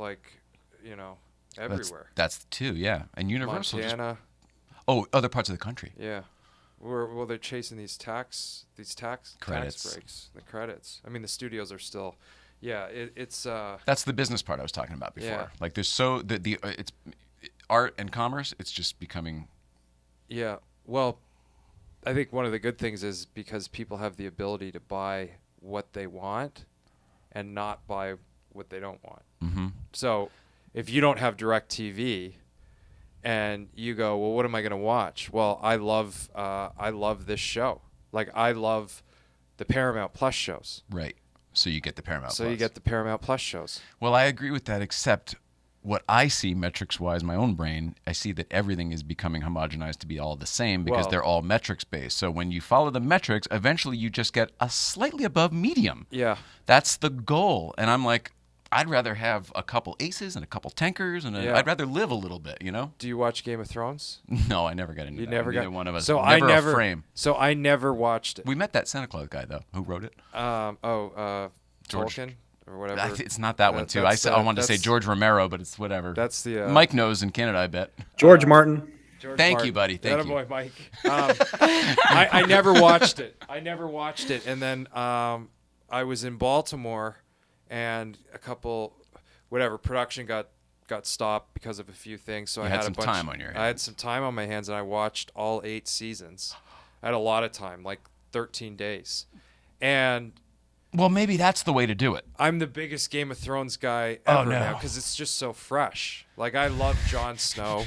everywhere. That's two, yeah. And Universal. Montana. Other parts of the country. Yeah. They're chasing these tax credits. Tax breaks, the credits. I mean, the studios are still. Yeah, it's. That's the business part I was talking about before. Yeah. Like there's it's art and commerce. It's just becoming. Yeah. Well, I think one of the good things is because people have the ability to buy what they want, and not buy what they don't want. Mm-hmm. So, if you don't have DirecTV, and you go, well, what am I going to watch? Well, I love this show. Like I love the Paramount Plus shows. Right. So you get the Paramount. So you get the Paramount Plus shows. Well, I agree with that, except what I see metrics-wise, my own brain, I see that everything is becoming homogenized to be all the same because they're all metrics-based. So when you follow the metrics, eventually you just get a slightly above medium. Yeah. That's the goal. And I'm like, I'd rather have a couple aces and a couple tankers, and I'd rather live a little bit, Do you watch Game of Thrones? No, I never got into that. Never Neither one of us. So never I a frame. So I never watched it. We met that Santa Claus guy, though, who wrote it. George. Tolkien or whatever. It's not that one, too. I wanted to say George Romero, but it's whatever. That's the... Mike knows in Canada, I bet. George Martin. Thank you, buddy. Thank you. Boy, Mike. I never watched it. And then I was in Baltimore, and a couple... production got stopped because of a few things. So I had some time on your hands. I had some time on my hands, and I watched all 8 seasons. I had a lot of time, like 13 days. And well, maybe that's the way to do it. I'm the biggest Game of Thrones guy ever now because it's just so fresh. Like I love Jon Snow,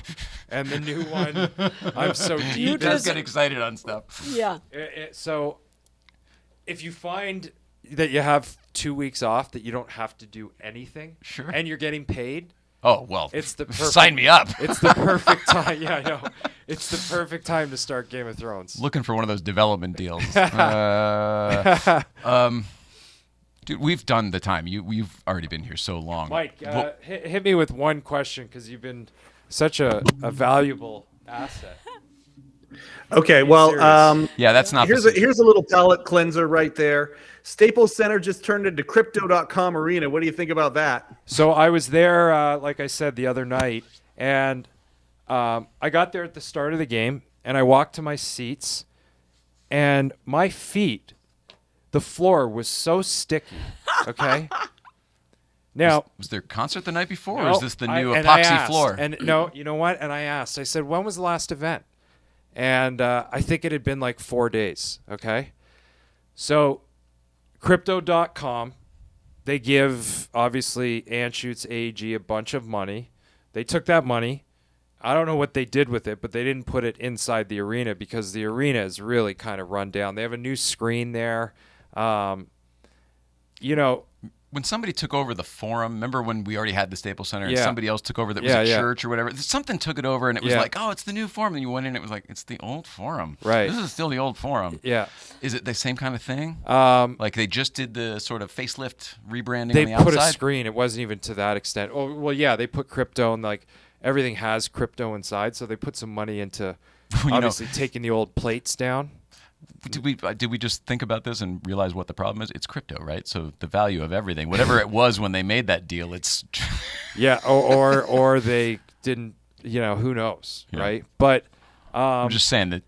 and the new one. I'm so deep. You just get excited on stuff. Yeah. So if you find that you have 2 weeks off that you don't have to do anything, sure, and you're getting paid. Oh well, it's the perfect, sign me up. It's the perfect time. Yeah, I know. It's the perfect time to start Game of Thrones. Looking for one of those development deals. Dude, we've done the time. We've already been here so long. Mike, hit me with one question because you've been such a valuable asset. Okay, well, yeah, that's not. Here's a little palate cleanser right there. Staples Center just turned into Crypto.com Arena. What do you think about that? So I was there, like I said, the other night, and I got there at the start of the game, and I walked to my seats, and my feet, the floor was so sticky. Okay. Now, was there a concert the night before, no, or is this the new epoxy floor? And no, you know what? And I asked. I said, when was the last event? And I think it had been like 4 days. Okay. So, Crypto.com, they give obviously Anschutz AEG a bunch of money. They took that money. I don't know what they did with it, but they didn't put it inside the arena because the arena is really kind of run down. They have a new screen there. when somebody took over the Forum, remember when we already had the Staples Center and Yeah. somebody else took over that was a church or whatever? Something took it over and it was like, oh, it's the new Forum. And you went in and it was like, it's the old Forum. Right. This is still the old Forum. Yeah. Is it the same kind of thing? Like they just did the sort of facelift rebranding They on the outside? put a screen. It wasn't even to that extent. Oh, well, yeah, they put crypto and like everything has crypto inside. So they put some money into obviously taking the old plates down. Did we just think about this and realize what the problem is? It's crypto, right? So the value of everything, whatever it was when they made that deal, it's Yeah, or they didn't. Who knows, right? But I'm just saying that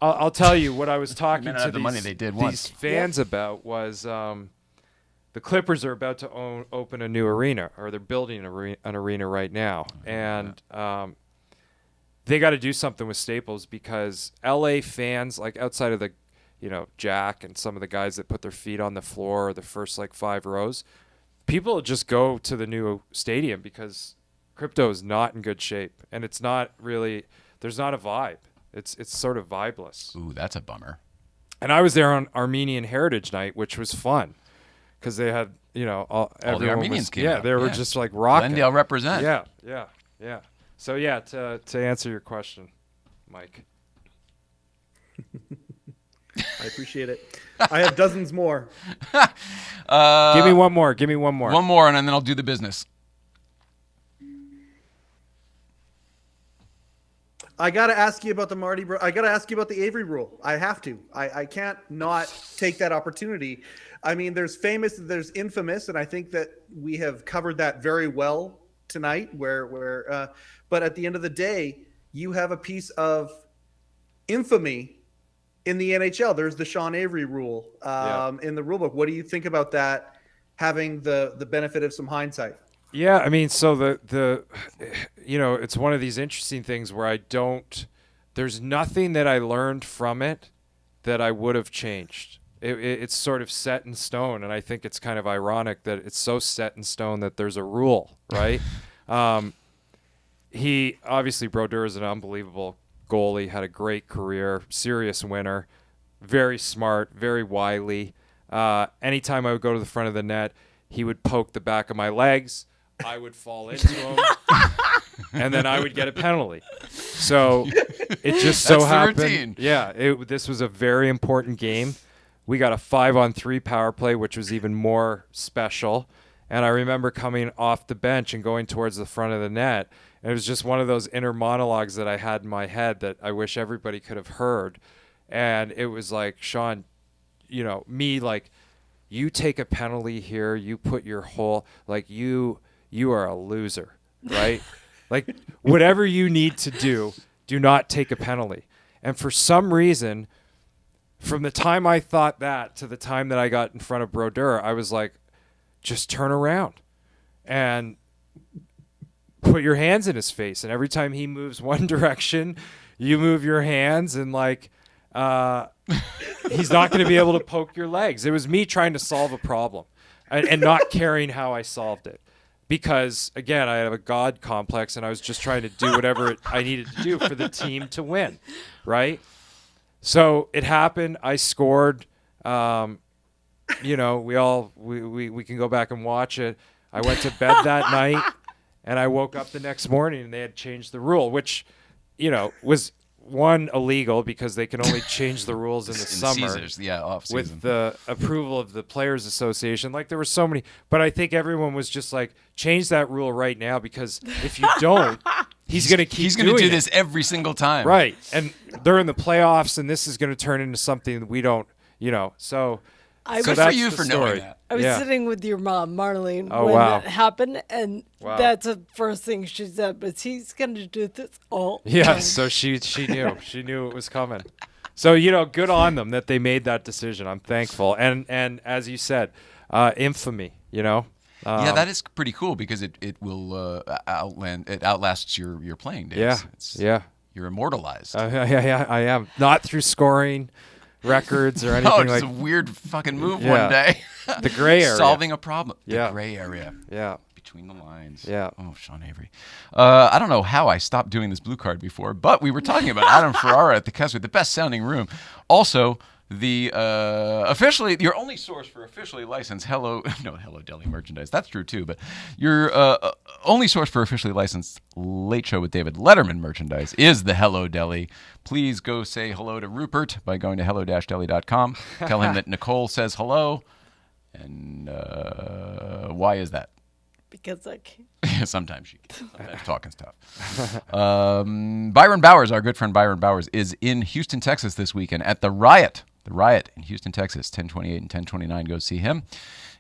I'll tell you what I was talking may not to have the money they did once. these fans about was the Clippers are about to open a new arena, or they're building an arena right now, and they got to do something with Staples because LA fans, like outside of the, Jack and some of the guys that put their feet on the floor or the first like 5 rows, people just go to the new stadium because crypto is not in good shape and it's not really, there's not a vibe. It's sort of vibeless. Ooh, that's a bummer. And I was there on Armenian Heritage Night, which was fun because they had, all the Armenians came out. they were just like rocking. Glendale represent. Yeah. So yeah, to answer your question, Mike. I appreciate it. I have dozens more. Give me one more. One more, and then I'll do the business. I got to ask you about the I got to ask you about the Avery rule. I have to. I can't not take that opportunity. I mean, there's famous, there's infamous, and I think that we have covered that very well tonight. But at the end of the day, you have a piece of infamy in the NHL. There's the Sean Avery rule in the rule book. What do you think about that, having the benefit of some hindsight? Yeah, I mean, so the it's one of these interesting things where there's nothing that I learned from it that I would have changed. It's sort of set in stone, and I think it's kind of ironic that it's so set in stone that there's a rule, right? He obviously, Brodeur is an unbelievable goalie, had a great career, serious winner, very smart, very wily. Anytime I would go to the front of the net, he would poke the back of my legs. I would fall into him, and then I would get a penalty. So it just so happened. Routine. Yeah, this was a very important game. We got a 5-on-3 power play, which was even more special. And I remember coming off the bench and going towards the front of the net. And it was just one of those inner monologues that I had in my head that I wish everybody could have heard. And it was like, Sean, me, like, you take a penalty here, you put your whole, like, you are a loser, right? Like, whatever you need to do not take a penalty. And for some reason, from the time I thought that to the time that I got in front of Brodeur, I was like, just turn around and put your hands in his face. And every time he moves one direction, you move your hands, and like, he's not going to be able to poke your legs. It was me trying to solve a problem and not caring how I solved it. Because, again, I have a God complex, and I was just trying to do whatever I needed to do for the team to win, right? So it happened. I scored. We can go back and watch it. I went to bed that night, and I woke up the next morning, and they had changed the rule, which, was one, illegal because they can only change the rules in the summer. Caesars, off season. With the approval of the Players Association. Like, there were so many, but I think everyone was just like, change that rule right now, because if you don't, he's going to keep He's going to do it. this every single time. Right. And they're in the playoffs, and this is going to turn into something that we don't, so. I Good was, for you the for story. knowing that. I was Yeah. sitting with your mom, Marlene, Oh, when wow. that happened, and Wow. that's the first thing she said. But he's going to do this all. Yeah, time. so she knew. She knew it was coming. So, good on them that they made that decision. I'm thankful. And as you said, infamy, Yeah, that is pretty cool because it will it outlasts your playing days. Yeah. You're immortalized. Yeah, I am. Not through scoring records or anything Oh, it's like a weird fucking move Yeah. one day. the gray area. Solving a problem. Yeah. The gray area. Yeah. Between the lines. Yeah. Oh, Sean Avery. I don't know how I stopped doing this blue card before, but we were talking about Adam Ferrara at the Castle, the best sounding room. Also, the officially your only source for officially licensed Hello Deli merchandise. That's true too, but your only source for officially licensed Late Show with David Letterman merchandise is the Hello Deli. Please go say hello to Rupert by going to hello-deli.com. Tell him that Nicole says hello. And why is that? Because I can't. Sometimes she can. Sometimes talking's tough. Byron Bowers, our good friend Byron Bowers, is in Houston, Texas this weekend at the Riot. The Riot in Houston, Texas, 1028 and 1029. Go see him.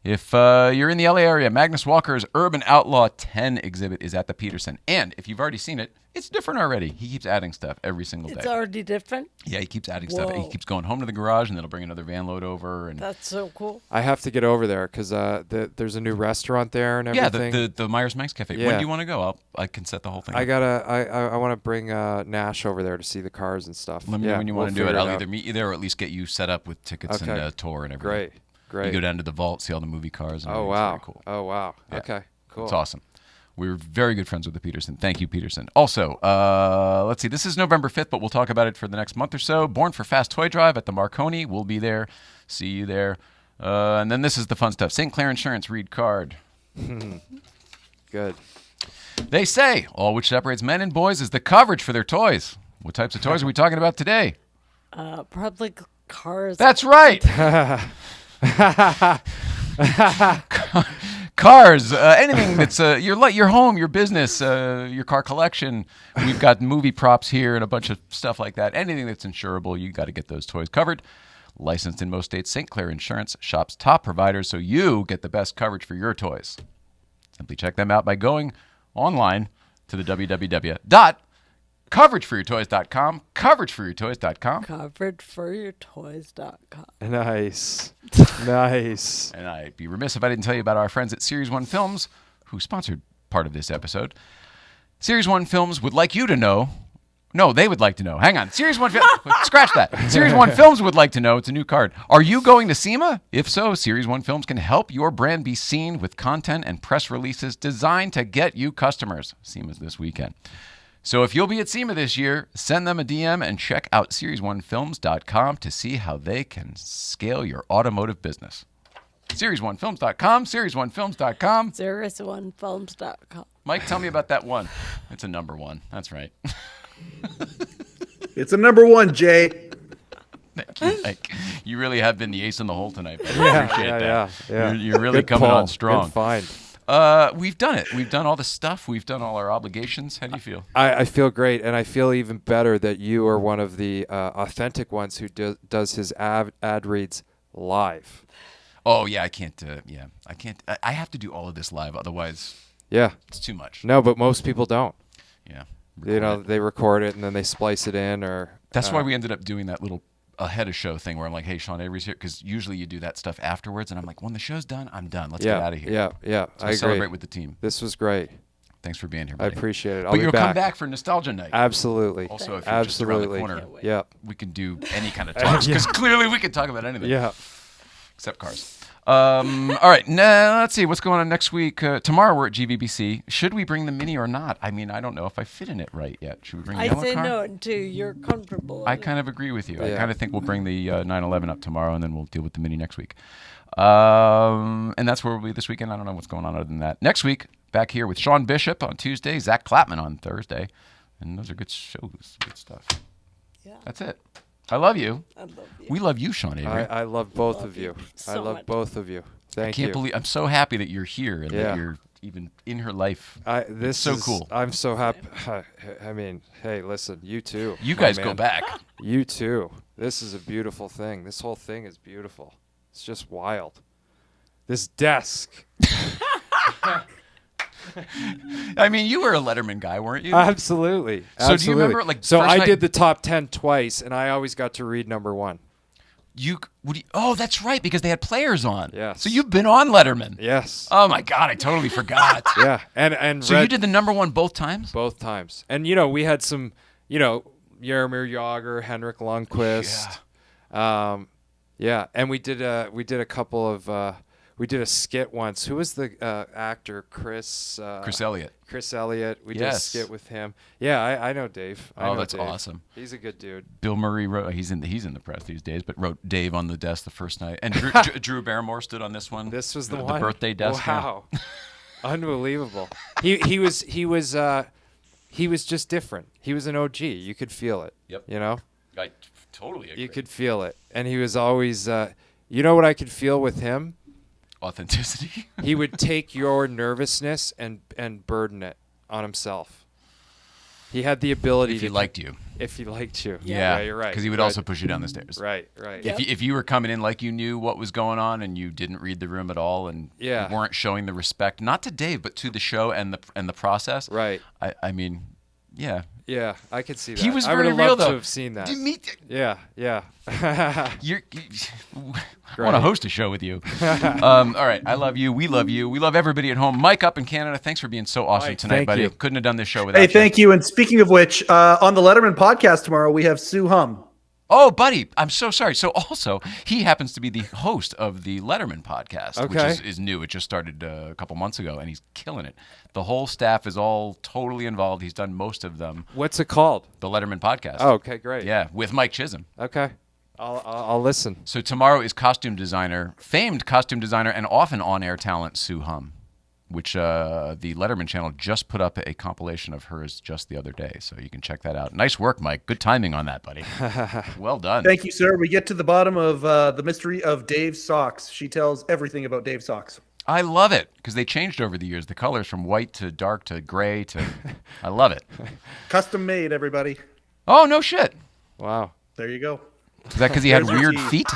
If you're in the LA area, Magnus Walker's Urban Outlaw 10 exhibit is at the Peterson. And if you've already seen it, it's different already. He keeps adding stuff every single day. It's already different? Yeah, he keeps adding stuff. Whoa. He keeps going home to the garage, and then he'll bring another van load over. And That's so cool. I have to get over there because there's a new restaurant there and everything. yeah, the Myers Manx Cafe. Yeah. When do you want to go? I can set the whole thing. I up. want to bring Nash over there to see the cars and stuff. Let me know when you want to do it. figure I'll out. either meet you there or at least get you set up with tickets and Okay. a tour and everything. Great. You go down to the vault, see all the movie cars. And Oh everything. wow. It's very cool. Oh wow. Yeah. Okay. Cool. It's awesome. We're very good friends with the Peterson. Thank you, Peterson. Also, let's see. This is November 5th, but we'll talk about it for the next month or so. Born for Fast Toy Drive at the Marconi. We'll be there. See you there. And then this is the fun stuff. St. Clair Insurance Read Card. Good. They say all which separates men and boys is the coverage for their toys. What types of toys are we talking about today? Probably cars. That's right. Cars, anything that's your home, your business, your car collection. We've got movie props here and a bunch of stuff like that. Anything that's insurable, you got to get those toys covered. Licensed in most states, St. Clair Insurance shops top providers so you get the best coverage for your toys. Simply check them out by going online to the www.coverageforyourtoys.com. Coverageforyourtoys.com. Coveredforyourtoys.com. Nice. Nice. And I'd be remiss if I didn't tell you about our friends at Series 1 Films, who sponsored part of this episode. Series 1 Films would like you to know. No, they would like to know. Hang on. Series 1 Films. Scratch that. Series 1 Films would like to know. It's a new card. Are you going to SEMA? If so, Series 1 Films can help your brand be seen with content and press releases designed to get you customers. SEMA's this weekend. So if you'll be at SEMA this year, send them a DM and check out series1films.com to see how they can scale your automotive business. Series1films.com, series1films.com. Series1films.com. Mike, tell me about that one. It's a number one. That's right. It's a number one, Jay. Thank you, Mike. You really have been the ace in the hole tonight. I appreciate that. Yeah. You're really Good coming pull. on strong. Good find. We've done it. We've done all the stuff. We've done all our obligations. How do you feel? I feel great, and I feel even better that you are one of the authentic ones who does his ad reads live. Oh, yeah, I can't. I can't. I have to do all of this live. Otherwise, Yeah. it's too much. No, but most people don't. Yeah. You know, they record it and then they splice it in, or That's why we ended up doing that little ahead of show thing where I'm like, hey, Sean Avery's here. Because usually you do that stuff afterwards. And I'm like, when the show's done, I'm done. Let's get out of here. Yeah. So I agree. celebrate with the team. This was great. Thanks for being here, I buddy. appreciate it. I'll But be you'll back. come back for Nostalgia Night. Absolutely. Also, if you're just around the Absolutely. corner, Can't wait. Yeah. we can do any kind of talks. Because clearly we can talk about anything. Yeah. Except cars. All right. Now, let's see. What's going on next week? Tomorrow we're at GVBC. Should we bring the Mini or not? I mean, I don't know if I fit in it right yet. Should we bring the I yellow say car? no until you're comfortable. I kind of agree with you. I Yeah. kind of think we'll bring the 911 up tomorrow, and then we'll deal with the Mini next week. And that's where we'll be this weekend. I don't know what's going on other than that. Next week, back here with Sean Bishop on Tuesday, Zach Clapman on Thursday. And those are good shows, good stuff. Yeah. That's it. I love you. I love you. We love you, Sean Avery. I love both Love of you. you I so love much. both of you. Thank Can't you. believe I'm so happy that you're here and Yeah. that you're even in her life. This so is cool. I'm so happy. I mean, hey, listen, you too. You my guys go man. back. You too. This is a beautiful thing. This whole thing is beautiful. It's just wild. This desk. I mean, you were a Letterman guy, weren't you? Absolutely. So do you remember, like, So first I night- did the top 10 twice, and I always got to read number one. Oh, that's right, because they had players on. Yes. So you've been on Letterman. Yes. Oh my God, I totally forgot. Yeah. And So read you did the number one both times? both times. And we had some, Jaromir Jagr, Henrik Lundqvist. Yeah. And we did a couple of We did a skit once. Who was the actor? Chris Elliott. Chris Elliott. We did a Yes. skit with him. Yeah, I know Dave. I know that's Dave. awesome. He's a good dude. Bill Murray wrote. He's in the press these days, but wrote Dave on the desk the first night. And Drew Barrymore stood on this one. This was the one. The birthday desk. Wow, unbelievable. He was just different. He was an OG. You could feel it. Yep. You know. I totally agree. You could feel it, and he was always. You know what I could feel with him? Authenticity. He would take your nervousness and burden it on himself. He had the ability If he to liked you. If he liked you. Yeah, you're right. Because he would also push you down the stairs. Right. Yep. If you were coming in like you knew what was going on and you didn't read the room at all and Yeah. you weren't showing the respect, not to Dave, but to the show and the process. Right. I mean, yeah. Yeah, I could see that. He was I would very have real, loved though. to have seen that. Yeah. I want to host a show with you. All right. I love you. We love you. We love everybody at home. Mike up in Canada, thanks for being so awesome Mike, tonight, thank buddy. you. Couldn't have done this show without Hey, you. thank you. And speaking of which, on the Letterman podcast tomorrow, we have Sue Hum. Oh, buddy, I'm so sorry. So also, he happens to be the host of the Letterman podcast, Okay. which is new. It just started a couple months ago, and he's killing it. The whole staff is all totally involved. He's done most of them. What's it called? The Letterman podcast. Oh, okay, great. Yeah, with Mike Chisholm. Okay. I'll listen. So tomorrow is famed costume designer, and often on-air talent, Sue Hum, which the Letterman channel just put up a compilation of hers just the other day. So you can check that out. Nice work, Mike. Good timing on that, buddy. Well done. Thank you, sir. We get to the bottom of the mystery of Dave's socks. She tells everything about Dave's socks. I love it because they changed over the years. The colors from white to dark to gray to... I love it. Custom made, everybody. Oh, no shit. Wow. There you go. Is that because he had There's your weird tea. feet?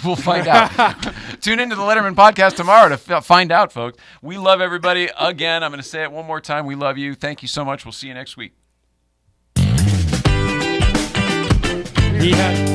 We'll find out. Tune into the Letterman podcast tomorrow to find out, folks. We love everybody. Again, I'm going to say it one more time. We love you. Thank you so much. We'll see you next week. He had